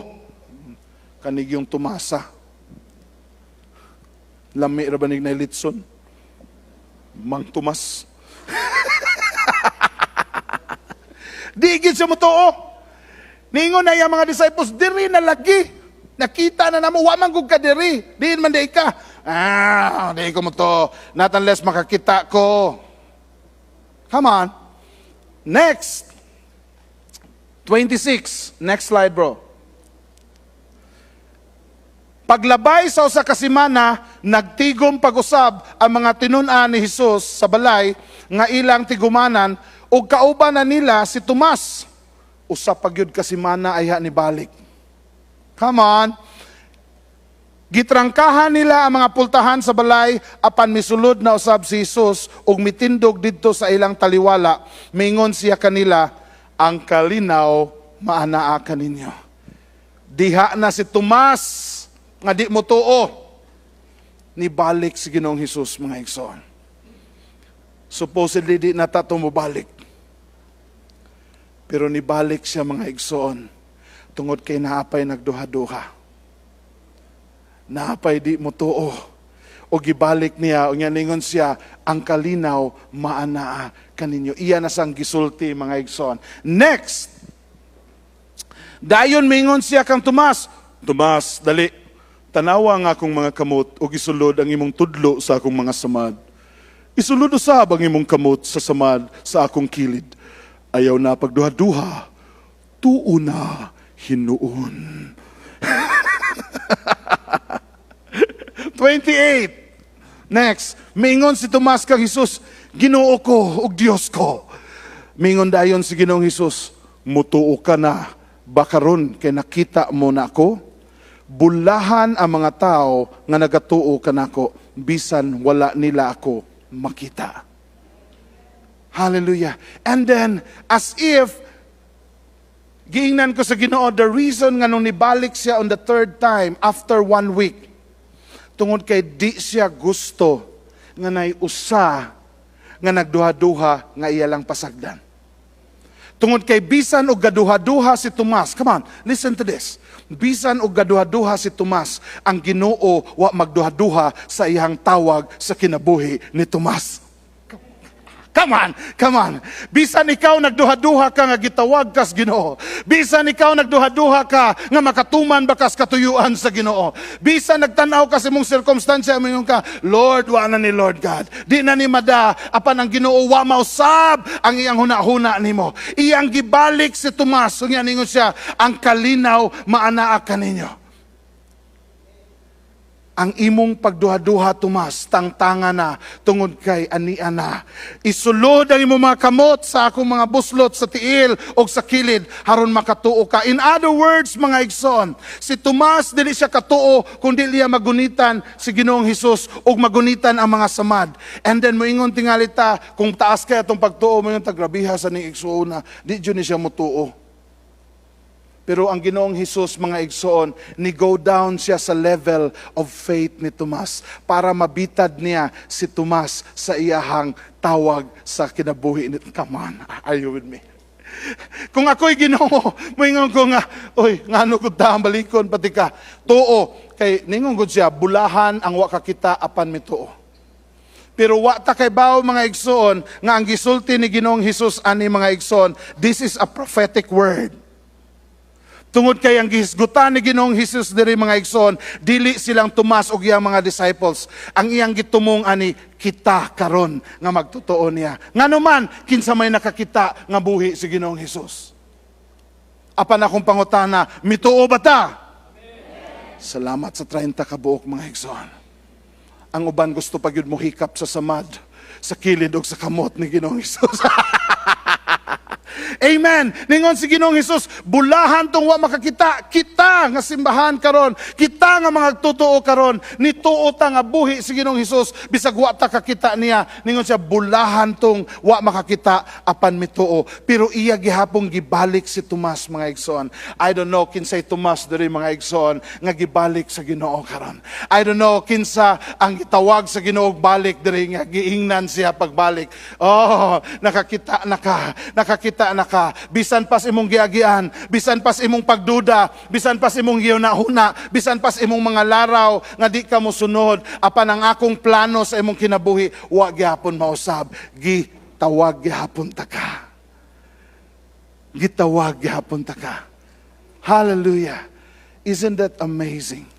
Kanig yung Tomasa. Lami ra banig na litson. Mang Tomas. Di gid siya motuo. Ningon na yung mga disciples, diri na lagi. Nakita na namo, wa man gud ka diri. Diin man day ka. Di ko mo to. Not unless makakita ko. Come on. Next. 26. Next slide, bro. Paglabay sa usa ka semana, nagtigom pag-usab ang mga tinun-an ni Hesus sa balay nga ilang tigumanan, ug kauban na nila si Tomas. Usa pa gyud ka semana ay ni balik. Come on. Gitrangkahan nila ang mga pultahan sa balay, apan misulod na usab si Hesus ug mitindog didto sa ilang taliwala. Mingon siya kanila, ang kalinaw maanaa kaninyo. Diha na si Tomas nga di mo tuo, nibalik si Ginoong Hesus, mga igsoon. Supposedly di na tato mo balik. Pero nibalik siya, mga igsoon, Tungod kay naapay nagduha-duha. Naapay di mo tuo. O gibalik niya, o ningon siya, ang kalinaw maanaa kaninyo. Iya na sang gisulti, mga igsoon. Next, dayon mingon siya kang Tomas, Tomas, dali, tanawa nga akong mga kamot, o gisulod ang imong tudlo sa akong mga samad. Isulod usab ang imong kamot sa samad sa akong kilid. Ayaw na pagduha-duha, tuo na hinuon. 28. Next, mingon si Tomas kang Hesus, Ginoo ko ug Dios ko. Mingon dayon si Ginoong Hesus, mutuo ka na, bakaron kay nakita mo na ako? Bulahan ang mga tao nga nagatuo ka nako, bisan wala nila ako makita. Hallelujah. And then, as if, giingnan ko sa Ginoo, the reason nga nung nibalik siya on the third time, after 1 week, tungod kay di siya gusto nga nay usa nga nagduha-duha nga iya lang pasagdan. Tungod kay bisan og gaduha-duha si Tomas, come on, listen to this. Bisan og gaduha-duha si Tomas, ang Ginoo wa magduha-duha sa iyang tawag sa kinabuhi ni Tomas. Come on. Bisan ikaw nagduha-duha ka nga gitawag kas Ginoo. Bisan ikaw nagduha-duha ka nga makatuman bakas katuyuan sa Ginoo. Bisan nagtanaw ka sa imong sirkumstansya, mingon ka, Lord, wa na ni Lord God. Di na ni mada, apan ang Ginoo wa mausab ang iyang huna-huna nimo. Iyang gibalik si Tomas, unya ningon siya, ang kalinaw maanaa kaninyo. Ang imong pagduha-duha, Tomas, tangtanga na, tungod kay ania na. Isulod ang imong mga kamot sa akong mga buslot sa tiil o sa kilid, haron makatuo ka. In other words, mga igsoon, si Tomas, dili siya katuo, kundi liya magunitan si Ginoong Hesus o magunitan ang mga samad. And then, moingon tingalita, kung taas kaya itong pagtuo, moingon tagrabiha sa ning igsoon na, di dyan siya mutuo. Pero ang Ginoong Hesus, mga igsoon, ni-go down siya sa level of faith ni Tomas para mabitad niya si Tomas sa iyahang tawag sa kinabuhi ni. Come on, are you with me? Kung ako'y Ginoo, moingon ko nga, oy, ngano ko ta balikon pati ka. Tuo, kay ningon ko siya, bulahan ang wa kakita apan mi tuo. Pero wa ta kay bawo, mga igsoon, nga ang gisulti ni Ginoong Hesus ani, mga igsoon, this is a prophetic word. Tungod kay ang gihisgutan ni Ginoong Hesus diri, mga igsoon, dili silang Tomas ug iyang mga disciples. Ang iyang gitumong ani, kita karon nga magtotoo niya. Nganuman kinsa may nakakita nga buhi si Ginoong Hesus. Apan akong pangutana, mituo ba ta? Amen. Salamat sa 30 ka buok, mga igsoon. Ang uban gusto pa gyud mo hikap sa samad, sa kilid ug sa kamot ni Ginoong Hesus. Amen. Ningon si Ginoong Hesus, bulahan tong wa makakita, kita nga simbahan karon, kita nga mga tutuo karon, nituo ta nga buhi si Ginoong Hesus bisag wa ta kakita niya. Ningon siya, bulahan tong wa makakita apan mituo. Pero iya gihapon gibalik si Tomas, mga igsoon. I don't know kinsay Tomas diri, mga igsoon, nga gibalik sa Ginoo karon. I don't know kinsa ang gitawag sa Ginoo balik diri nga giingnan siya pagbalik. Oh, nakakita na ka, bisan pas imong giagian, bisan pas imong pagduda, bisan pas imong gihuna-huna, bisan pas imong mga laraw nga di ka mosunod, apan ang akong plano sa imong kinabuhi wa gyapon mausab. Gitawag gyapon ta ka. Gitawag gyapon ta ka. Hallelujah. Isn't that amazing?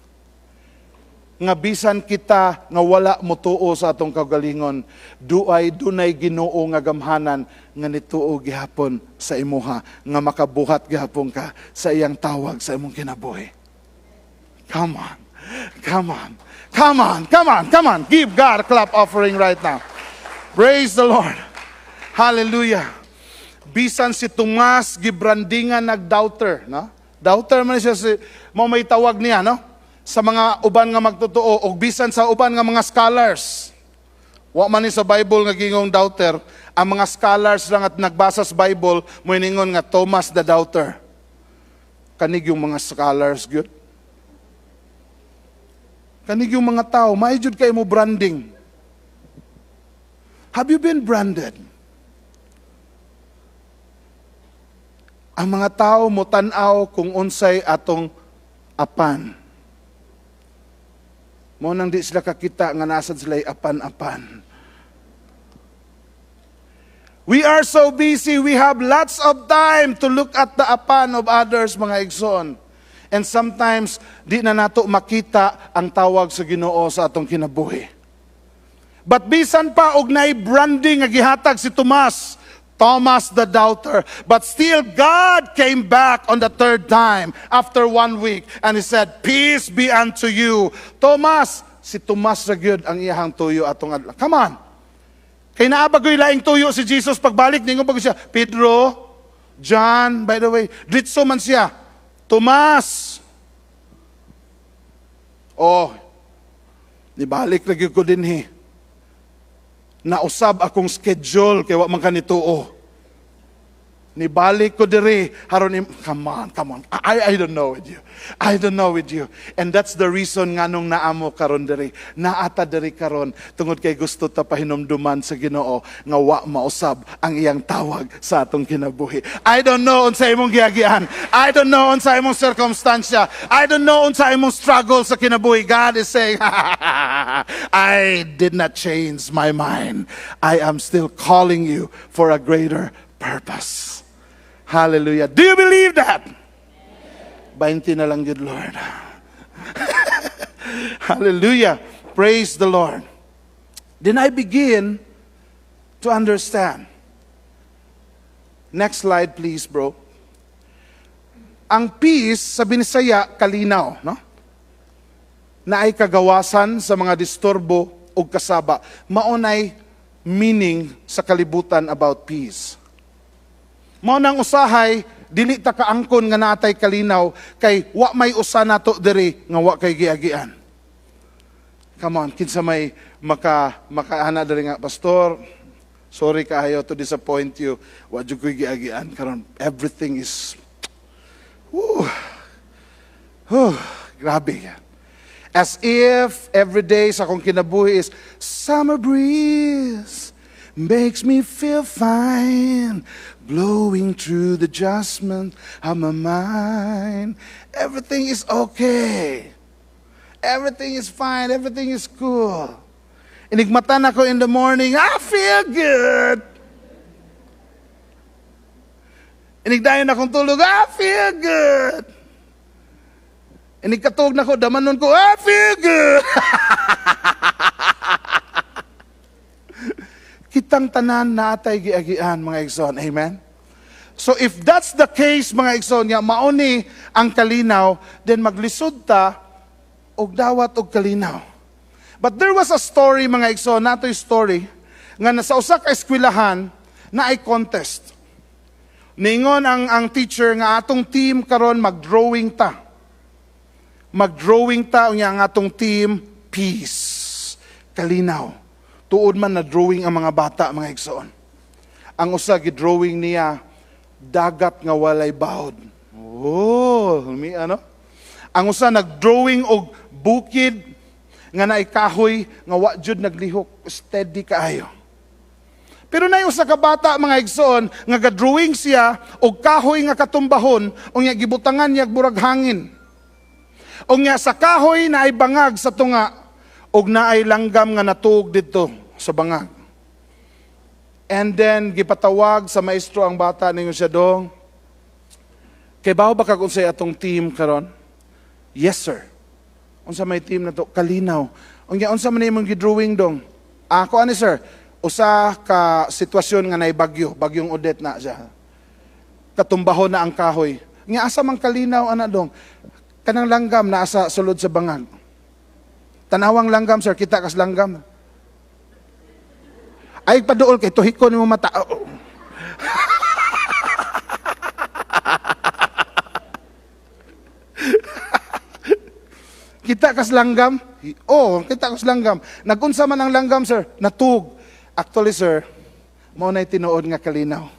Nga bisan kita nga wala motuo sa atong kagalingon, dunay Ginoo nga gamhanan nga nituo gihapon sa imuha, nga makabuhat gihapon ka sa iyang tawag sa imong kinabuhi. Come on. Give God a clap offering right now. Praise the Lord. Hallelujah. Bisan si Tomas gibrandingan nag-doubter, no? Doubter man siya, mo may tawag niya, no? Sa mga uban nga magtotoo o bisan sa uban nga mga scholars. Wa man ni sa Bible nga gingong doubter, ang mga scholars lang at nagbasa sa Bible mo ningon nga Thomas the doubter. Kanig yung mga scholars gyud. Kanig yung mga tao, may jud kay mo branding. Have you been branded? ang mga tao mo tan-aw kung unsay atong apan. Mo nang di sila kakita nga nasad sila apan-apan. We are so busy, we have lots of time to look at the apan of others, mga igsoon. And sometimes, di na nato makita ang tawag sa Ginoo sa atong kinabuhi. But bisan pa, og naay branding nga gihatag si Tomas, Thomas the doubter. But still, God came back on the third time after 1 week. And He said, peace be unto you. Thomas, si Tomas ra gyud ang iyahang tuyo atong adlaw. Come on. Kay naabagoy laing tuyo si Jesus pagbalik, ningon bago siya, Pedro, John, by the way, ditso man siya, Tomas. Oh, nibalik lagi ko din nausab akong schedule, kaya wa man kanituo. Nibalik ko diri, haron come on. I don't know with you. I don't know with you. And that's the reason nga nung naamo karon diri. Naata diri karon tungod kay gusto ta pahinumduman sa Ginoo nga wa mausab ang iyang tawag sa atong kinabuhi. I don't know unsa imong giagian. I don't know unsa imong circumstansya. I don't know unsa imong struggle sa kinabuhi. God is saying, I did not change my mind. I am still calling you for a greater purpose. Hallelujah. Do you believe that? 20 na lang yun, Lord. Hallelujah. Praise the Lord. Then I begin to understand. Next slide, please, bro. Ang peace, sa Binisaya, kalinaw, no? Na ay kagawasan sa mga disturbo o kasaba. Maunay meaning sa kalibutan about peace. Mao nang usahay, dili ta kaangkon nga natay kalinaw, kay wa may usa nato diri nga wa kay giagian. Come on, kinsa may makaana diri nga, Pastor, sorry kaayo to disappoint you, wa jud koy giagian karon. Everything is grabe yan. As if every day sa akong kinabuhi is summer breeze makes me feel fine, blowing through the adjustment of my mind. Everything is okay. Everything is fine. Everything is cool. Inigmatan ako in the morning, I feel good. Inigdayon akong tulog, I feel good. Inigkatulog na ko, damanon ko, I feel good. Kitang tanan natay giagian, mga igsoon. Amen? So if that's the case, mga igsoon, mauni ang kalinaw, then maglisod ta og dawat og kalinaw. But there was a story, mga igsoon, natoy story, nga nasa usa ka eskwelahan na ay contest. Ningon ang teacher nga atong team karon mag-drawing ta. Mag-drawing ta unya ang atong team, peace, kalinaw. Tuod man na drawing ang mga bata, mga igsoon. Ang usa gi-drawing niya, dagat nga walay bawd. Oh, ano? Ang usa nag-drawing og bukid nga naay kahoy nga wa jud naglihok, steady kaayo. Pero na usa ka bata, mga igsoon, nga ga-drawing siya og kahoy nga katumbahon, unya gibutangan niya burag hangin. Unya sa kahoy na ay bangag sa tunga, og naay langgam nga natuog dito sa bangag. And then gipatawag sa maestro ang bata ninyo siya dong. Kay bao ba kag unsay atong team karon? Yes, sir. Unsa may team na to? Kalinaw. Unya unsa man imong gidrawing dong? Ako ani sir, usa ka sitwasyon nga naay bagyo, bagyong Odette na siya. Katumbahon na ang kahoy. Nga asa man kalinaw ana dong? Kanang langgam na asa sulod sa bangag. Tanawang langgam, sir. Kita kas langgam. Ay, paduol kay tuhiko ni mo mata. Kita kas langgam? Oh, kita kas langgam. Nagunsa man ang langgam, sir. Natug. Actually, sir, mao na'y tinuod nga kalinaw.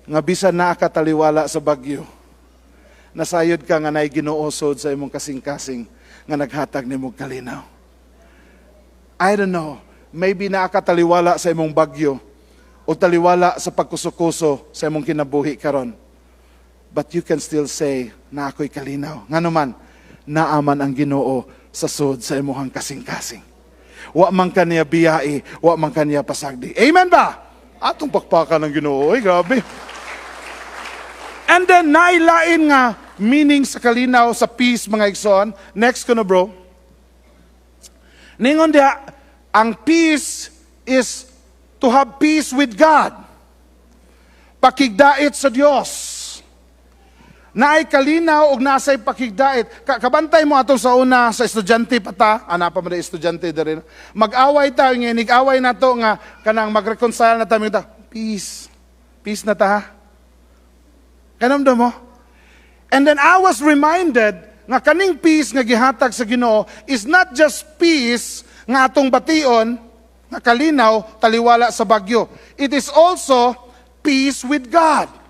Nga bisan naa ka taliwala sa bagyo. Nasayod ka nga na'y ginuosod sa imong kasing-kasing nga naghatag nimong kalinaw. I don't know, maybe nakataliwala sa imong bagyo o taliwala sa pagkusukuso sa imong kinabuhi karon. but you can still say na ako'y kalinaw. Nga naman, naaman ang Ginoo sa sud sa imuhang kasing-kasing. Wa man kaniya biyai, wa man kaniya pasagdi. Amen ba? Atong pakpakan ng Ginoo. Ay, grabe. And then, nailain nga meaning sa kalinaw, sa peace, mga igsoon. Next ko na, bro. Ningon dia, ang peace is to have peace with God. Pakigdait sa Dios. Naay kalinaw og nasay pakigdait. Kabantay mo ato sa una sa estudyante pata, ana pa man estudyante diri. Mag-away ta, nginig-away nato nga kanang mag-reconcile na ta peace. Peace na ta. Kanamdam mo? And then I was reminded nga kaning peace nga gihatag sa Ginoo is not just peace nga atong bation nga kalinaw taliwala sa bagyo. It is also peace with God.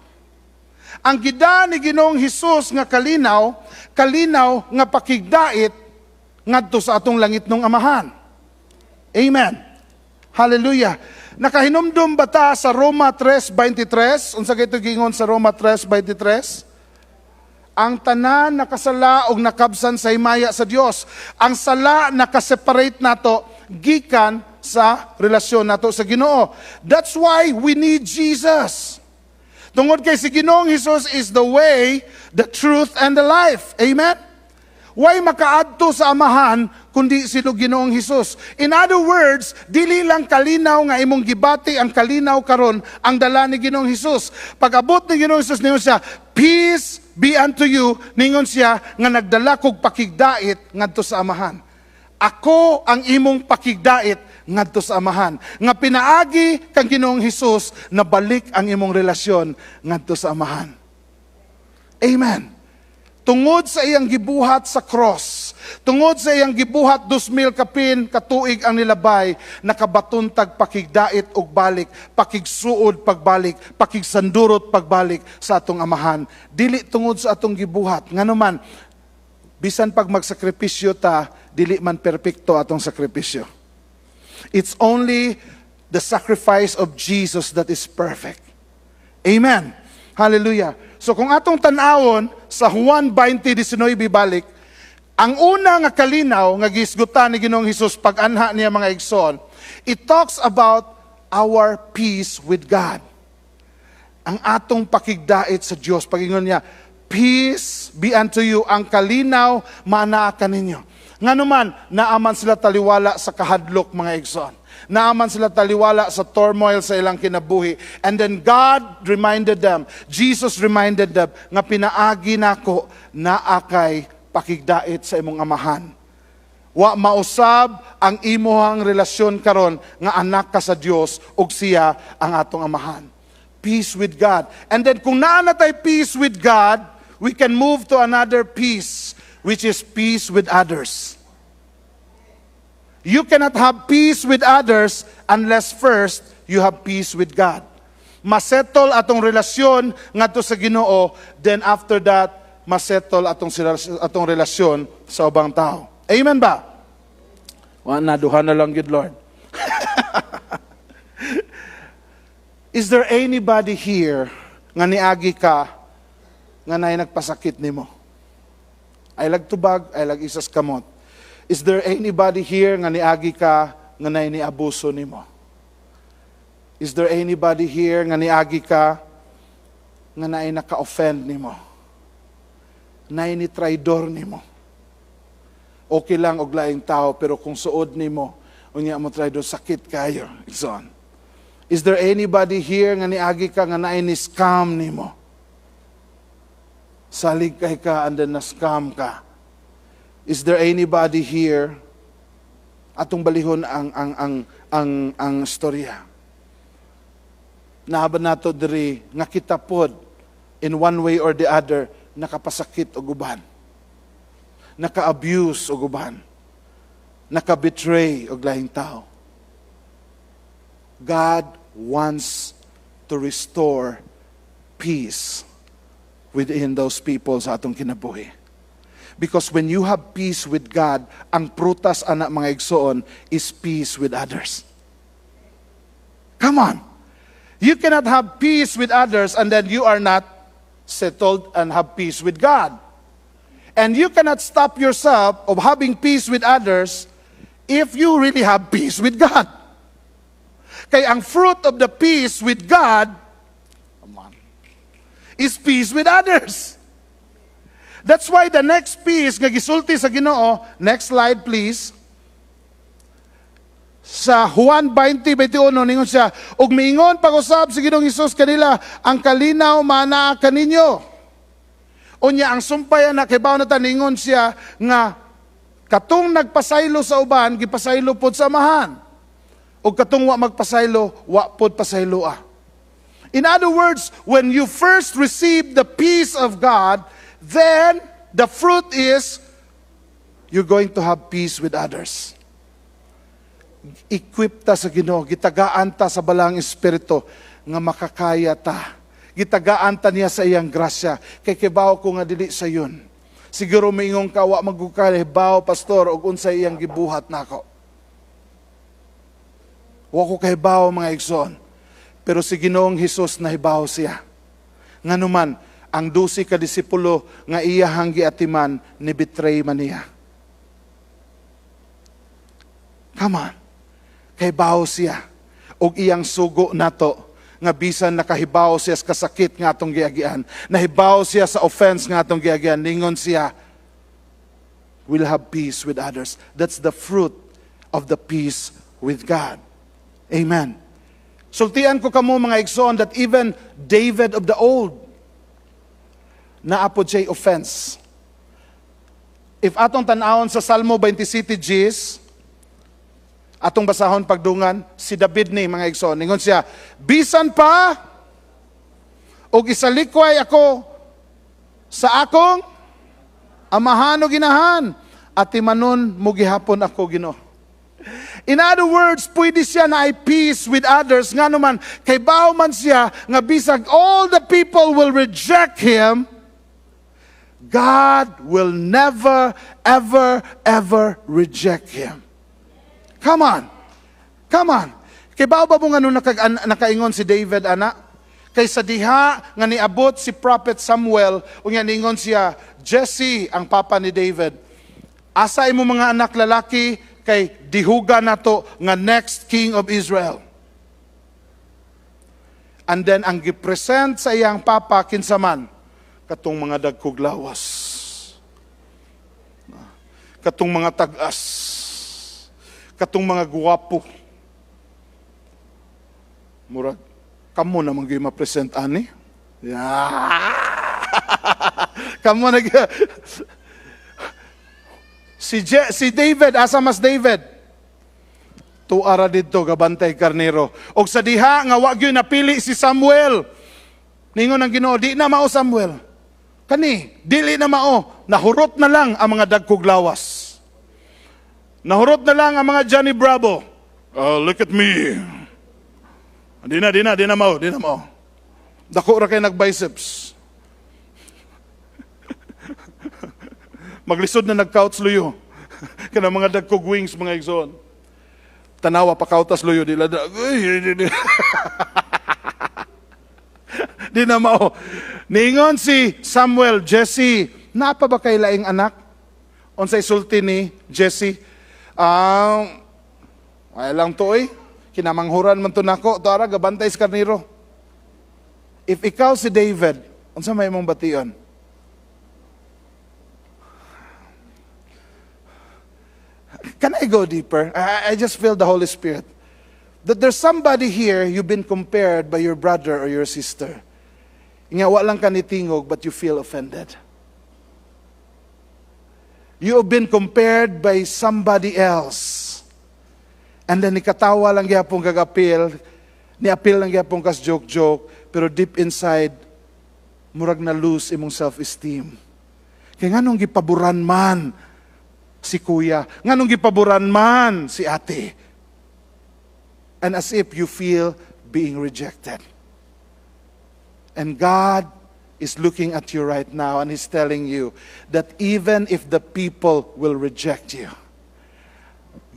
Ang gida ni Ginoong Hesus nga kalinaw nga pakigdait ngadto sa atong langit nung amahan. Amen. Hallelujah. Nakahinumdum ba ta sa Roma 3:23? Unsa kay gingon sa Roma 3:23? Ang tanan nakasala og nakabsan sa himaya sa Dios. Ang sala nakaseparate nato gikan sa relasyon nato sa Ginoo. That's why we need Jesus. Tungod kay si Ginoong Hesus is the way, the truth, and the life. Amen? Why makaadto sa amahan kundi sino Ginoong Hesus? In other words, dili lang kalinaw nga imong gibati ang kalinaw karon ang dala ni Ginoong Hesus. Pag-abot ni Ginoong Hesus ningon siya, peace be unto you, ningon siya nga nagdala kog pakigdait ngadto sa amahan. Ako ang imong pakigdait ngadto sa amahan. Nga pinaagi kang Ginoong Hesus na balik ang imong relasyon ngadto sa amahan. Amen. Tungod sa iyang gibuhat sa cross, tungod sa iyang gibuhat 2,000 kapin katuig ang nilabay, nakabatuntag pakigdait og balik, pakigsuod pagbalik, pakigsandurot pagbalik sa atong amahan. Dili tungod sa atong gibuhat. Nganuman, bisan pag magsakripisyo ta, dili man perpekto atong sakripisyo. It's only the sacrifice of Jesus that is perfect. Amen. Hallelujah. So kung atong tanawon sa Juan 20:19 balik, ang una nga kalinaw nga gisgutan ni Ginoong Hesus pag-anha niya mga igsoon, it talks about our peace with God. Ang atong pakigdait sa Dios, pagingon niya, peace be unto you, ang kalinaw manaa kaninyo. Nganuman, naaman sila taliwala sa kahadlok mga igsoon. Naaman sila taliwala sa turmoil sa ilang kinabuhi. And then God reminded them, Jesus reminded them, nga pinaagi nako na akay pakigdait sa imong amahan. Wa mausab ang imuhang relasyon karon nga anak ka sa Dios ug siya ang atong amahan. Peace with God. And then kung naa na tay peace with God, we can move to another peace, which is peace with others. You cannot have peace with others unless first you have peace with God. Masettle atong relasyon ngadto sa Ginoo, then after that, masettle atong relasyon sa ubang tao. Amen ba? Wa na duha na lang gid, Lord. Is there anybody here nga niagi ka nga nay nagpasakit nimo? Ay lagtubag, ay lag isas kamot. Is there anybody here nga niagi ka nga nay niabuso nimo? Is there anybody here nga niagi ka nga nay naka-offend nimo? Nay ni traidor nimo? Okay lang og laing tao pero kung suod nimo unya mo traidor, sakit kayo. Igsoon. Is there anybody here nga niagi ka nga nay ni scam nimo? Salig kay ka and then na-scam ka. Is there anybody here atong balihon ang storya? Nahaban nato diri nga kita pod in one way or the other nakapasakit og uban. Naka-abuse og uban. Naka-betray og lahing tao. God wants to restore peace within those people sa atong kinabuhi. Because when you have peace with God, ang prutas anak mga igsoon is peace with others. Come on. You cannot have peace with others and then you are not settled and have peace with God. And you cannot stop yourself of having peace with others if you really have peace with God. Kaya ang fruit of the peace with God, come on, is peace with others. That's why the next peace nga gisulti sa Ginoo, next slide please. Sa Juan 20:21 ningon siya, ug miingon pag-usab si Ginoong Hesus kanila, ang kalinaw manaa kaninyo. Unya ang sumpay na kibaw na taningon siya nga katong nagpasaylo sa uban, gipasaylo pod sa amahan. O katong wa magpasaylo, wa pod pasayloa. In other words, when you first receive the peace of God, then the fruit is you're going to have peace with others. Equip ta sa Ginoo, gitagaan ta sa balang espiritu nga makakaya ta. Gitagaan ta niya sa iyang grasya. Kay kibaw ko nga dili sa yun. Siguro maingong ka wa magkakahibaw pastor og unsay iyang gibuhat nako. Wa ko kahibaw mga igsoon. Pero si Ginoong Hesus nahibaw siya. Nganuman ang 12 ka disipulo nga iyahang giatiman ni betray man niya. Come on. Kahibaw siya. Og iyang sugo nato nga bisan nakahibaw siya sa kasakit nga atong giagian. Nahibaw siya sa offense nga atong giagian. Ningon siya, will have peace with others. That's the fruit of the peace with God. Amen. Sultian ko kamo mga igsoon that even David of the old naapod siya offense. If atong tanawon sa Salmo 27 Gs, atong basahon pagdungan, si David ni mga igsoon, ningon siya, bisan pa og isalikway ako sa akong amahan o ginahan at timanon mo gihapon ako Ginoo. In other words, pwede siya na ay peace with others. Nga naman, kay bao man siya, nga bisag all the people will reject him, God will never, ever, ever reject him. Come on. Come on. Kay bao ba mo nga nung nakaingon si David, anak? Kay sa diha nga niabot si Prophet Samuel, unya ningon siya, Jesse, ang papa ni David, asa imo mga anak lalaki, kay dihuga na to nga next king of Israel. And then ang gipresent sa iyang papa kinsaman katong mga dagkog lawas, katong mga tagas, katong mga guwapo. Murag kamo na mangyay ma-present ani. Yeah. Kamo nag Si David, asa mas David? Tuara dito, gabantay karnero. Og sa diha, nga wag yun napili si Samuel. Ningon ang Ginoo, di na mao Samuel. Kani, dili na mao. Nahurot na lang ang mga dagkog lawas. Nahurot na lang ang mga Johnny Bravo. Look at me. Di na mao. Dako ra kay nag-biceps. Maglisod na nag-couch luyo. Kana mga dagkog wings, mga igsoon. Tanawa pa kautas luyo. Di na mao. Ningon si Samuel, Jesse, napa ba kay laing anak? Unsay sulti ni Jesse? Ay lang to kinamanghuran man to nako. Tuara, gabantay sa karniro. If ikaw si David, unsa may mong bation? Can I go deeper? I just feel the Holy Spirit. That there's somebody here, you've been compared by your brother or your sister. Nga walang kanitingog, but you feel offended. You have been compared by somebody else. And then ikatawa lang gyapon kag-apil, ni-apil lang gyapon kas joke-joke, pero deep inside, murag na lose imong self-esteem. Kaya nga nung gipaburan man, si kuya, nga nung gipaburan man si ate. And as if you feel being rejected. And God is looking at you right now and He's telling you that even if the people will reject you,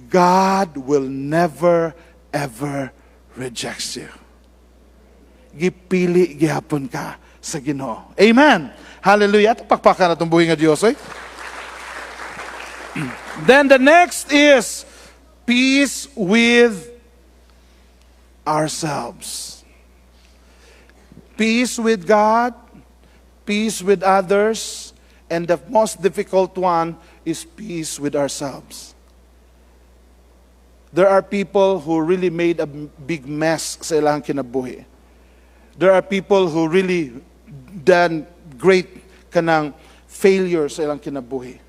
God will never, ever reject you. Gipili gihapon ka sa Ginoo. Amen. Hallelujah. At pakpakan na itong buhay nga Diyos. Eh? Then the next is peace with ourselves. Peace with God, peace with others, and the most difficult one is peace with ourselves. There are people who really made a big mess sa ilang kinabuhi. There are people who really done great kanang failure sa ilang kinabuhi.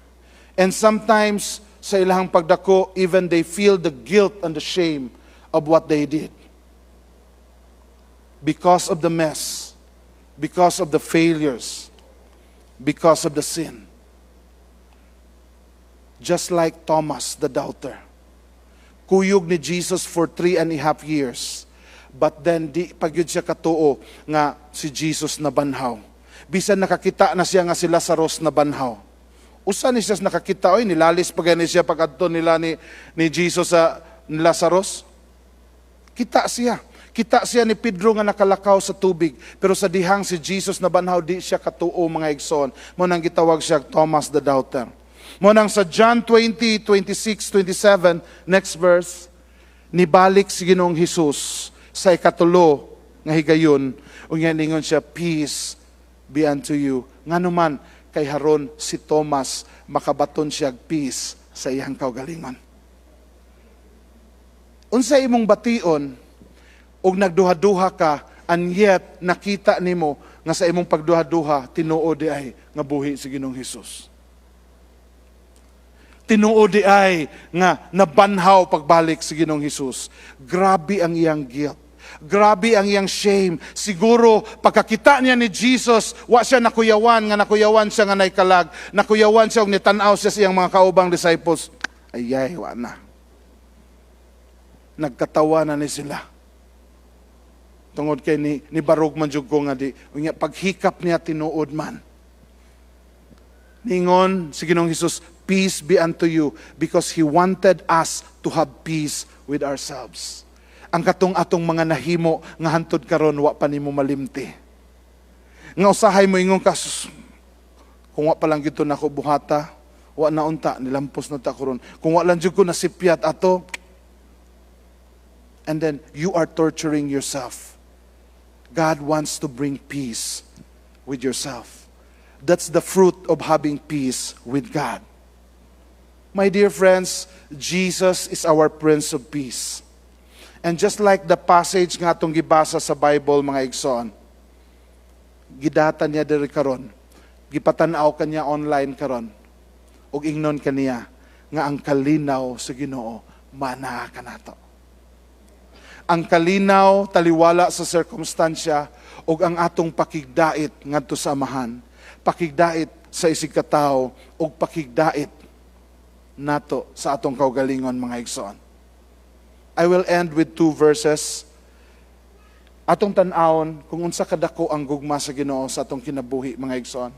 And sometimes sa ilang pagdako, even they feel the guilt and the shame of what they did. Because of the mess, because of the failures, because of the sin. Just like Thomas the doubter. Kuyog ni Jesus for 3.5 years. But then, di pagyud siya katuo nga si Jesus na banhaw. Bisan nakakita na siya nga si Lazarus na banhaw. Usa ni siya nakakita, oy, nilalis pa gani siya pag-adto nila ni Jesus sa ni Lazarus. Kita siya. Kita siya ni Pedro nga nakalakaw sa tubig. Pero sa dihang si Jesus na banhaw, di siya katuo mga igsoon. Mo nang gitawag siya Thomas the doubter. Mo nang sa John 20, 26, 27, next verse, nibalik si Ginoong Hesus sa ikatulo nga higayon, unya ningon siya, peace be unto you. Nganuman kay haron si Thomas makabaton siya peace sa iyang kaugalingon. Unsa imong bation og nagduha-duha ka, and yet nakita nimo nga sa imong pagduha-duha tinuod di ay nga buhi si Ginoong Hesus. Tinuod di ay nga nabanhaw pagbalik si Ginoong Hesus. Grabe ang iyang guilt. Grabe ang iyang shame. Siguro pagkakita niya ni Jesus, wa siya nakuyawan siya nga naikalag, nakuyawan siya og nitanaw siya sa iyang mga kaubang disciples. Ayay, wa na. Nagkatawa na ni sila. Tungod kay ni barog man jud ko nga di unya paghikap niya tinuod man. Ningon si Ginoong Hesus, peace be unto you, because He wanted us to have peace with ourselves. Ang atong mga nahimo nga hantud karon wa pa nimo malimti. Nga usahay mo ingon ka, kung wa pa lang gito nako buhata, wa na unta nilampos na ta karon. Kung wa lang jud ko nasipyat ato, and then you are torturing yourself. God wants to bring peace with yourself. That's the fruit of having peace with God. My dear friends, Jesus is our Prince of Peace. And just like the passage nga atong gibasa sa Bible, mga igsoon, gidatan niya diri karon, gipatan-aw kanya online karon, ug ingnon kaniya nga ang kalinaw sa Ginoo mana kanato. Ang kalinaw, taliwala sa sirkumstansya, o ang atong pakigdait ngadto sa Amahan, pakigdait sa isig katawo, o pakigdait nato sa atong kaugalingon, mga igsoon. I will end with 2 verses. Atong tan-awon kung unsa kadako ang gugma sa Ginoo sa atong kinabuhi, mga igsoon.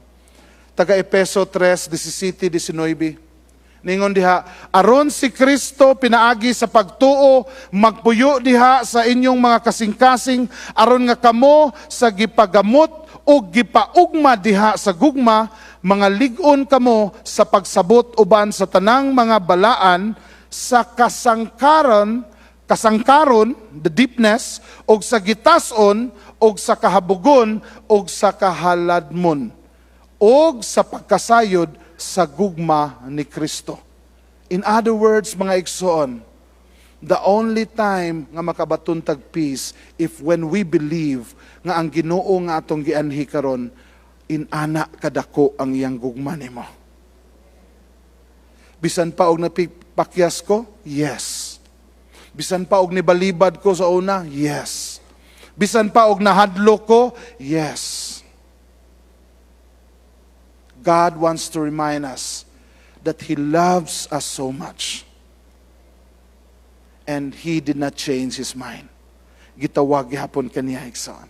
Taga Efeso 3:17-19. Ningon diha, aron si Kristo pinaagi sa pagtuo, magpuyo diha sa inyong mga kasing-kasing, aron nga kamo sa gipagamot o gipaugma diha sa gugma, mga lig-on kamo sa pagsabot uban sa tanang mga balaan, sa kasangkaron, the deepness, og sa gitason, og sa kahabugon, og sa kahaladmon, og sa pagkasayod sa gugma ni Kristo. In other words, mga igsoon, the only time nga makabaton tag peace if when we believe nga ang Ginoo nga atong gianhi karon inana kadako ang iyang gugma nimo. Bisan pa og napipakyas ko? Yes. Bisan pa og nibalibad ko sa una? Yes. Bisan pa og nahadlok ko? Yes. God wants to remind us that He loves us so much. And He did not change His mind. Gitawag gihapon kaniya igsoon.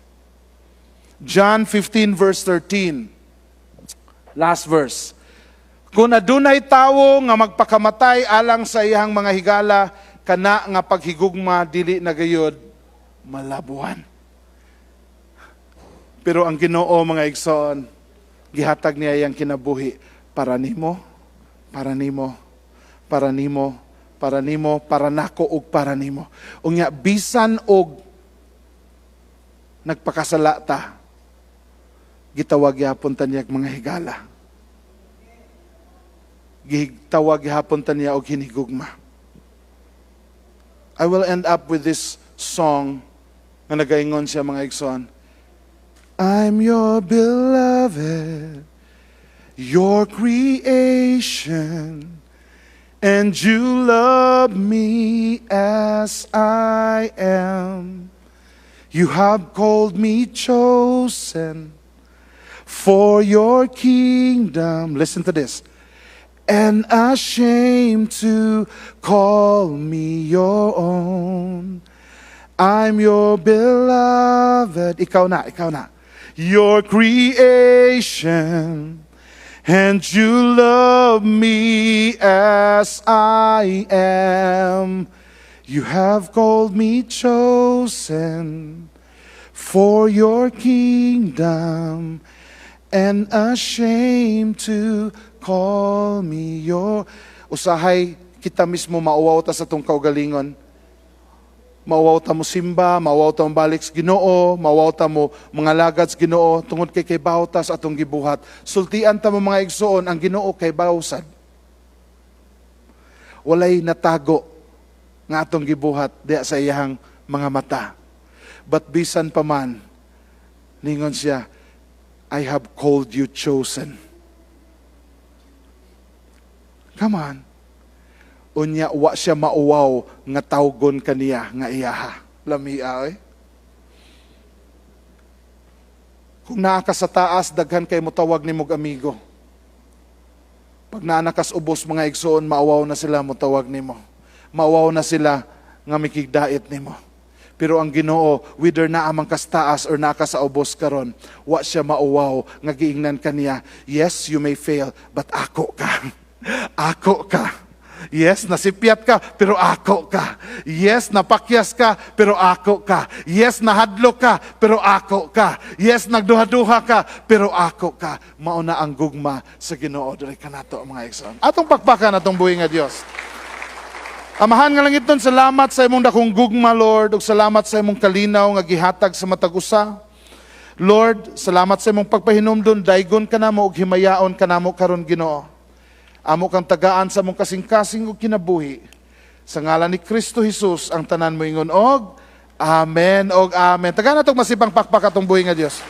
John 15 verse 13. Last verse. Kung adunay tawo nga magpakamatay alang sa iyang mga higala, kana nga paghigugma dili na gayud malabuhan. Pero ang Ginoo mga igsoon, gihatag niya yang kinabuhi para nimo, para nimo, para nimo, para nimo, para nako ug para nimo. Unya bisan og nagpakasala ta, gitawag gyapon ta niya mga higala. Gitawag gyapon ta niya og hinigugma. I will end up with this song nga nagaingon siya mga igsoon. I'm your beloved, your creation, and you love me as I am. You have called me chosen for your kingdom. Listen to this. And ashamed to call me your own. I'm your beloved. Ikaw na, ikaw na. Your creation, and you love me as I am. You have called me chosen for your kingdom, and ashamed to call me your... Usahay kita mismo mauwaw ta sa itong kaugalingon. Mauwaw ta mo simba, mauwaw ta mo balik sa Ginoo, mauwaw ta mo mga lagad sa Ginoo, tungod kay bawta sa atong gibuhat. Sultian ta mo mga igsoon, ang Ginoo kay bawsad. Walay natago nga atong gibuhat diya sa iyang mga mata. But bisan pa man, ningon siya, I have called you chosen. Come on. Unya, wa siya mauwaw nga tawgon kaniya nga iyaha. Lamia, eh. Kung naa ka sa taas, daghan kay mo tawag ni mong amigo. Pag naanakas ubos mga igsoon, mauwaw na sila mo tawag ni mo. Mauwaw na sila nga mikigdait ni mo. Pero ang Ginoo, whether naa man kas taas or naa ka sa ubos karon, wa siya mauwaw nga giingnan kaniya. Yes, you may fail, but ako ka. Ako ka. Yes, nasipyat ka, pero ako ka. Yes, napakyas ka, pero ako ka. Yes, nahadlok ka, pero ako ka. Yes, nagduha-duha ka, pero ako ka. Mauna ang gugma sa Ginoo diri kanato mga igsoon. Atong pakpakan atong buhi nga Dios. Amahan nga langit nun, salamat sa imong dakong gugma, Lord, ug salamat sa imong kalinaw nga gihatag sa matag usa. Lord, salamat sa imong pagpahinumdon, daygon ka namo ug himayaon ka namo karon Ginoo. Amo kang tagaan sa mong kasing-kasing ug kinabuhi. Sa ngalan ni Kristo Jesus ang tanan mo ingon og amen og amen. Tagaan natong masibang pakpak atong buhi nga Dios.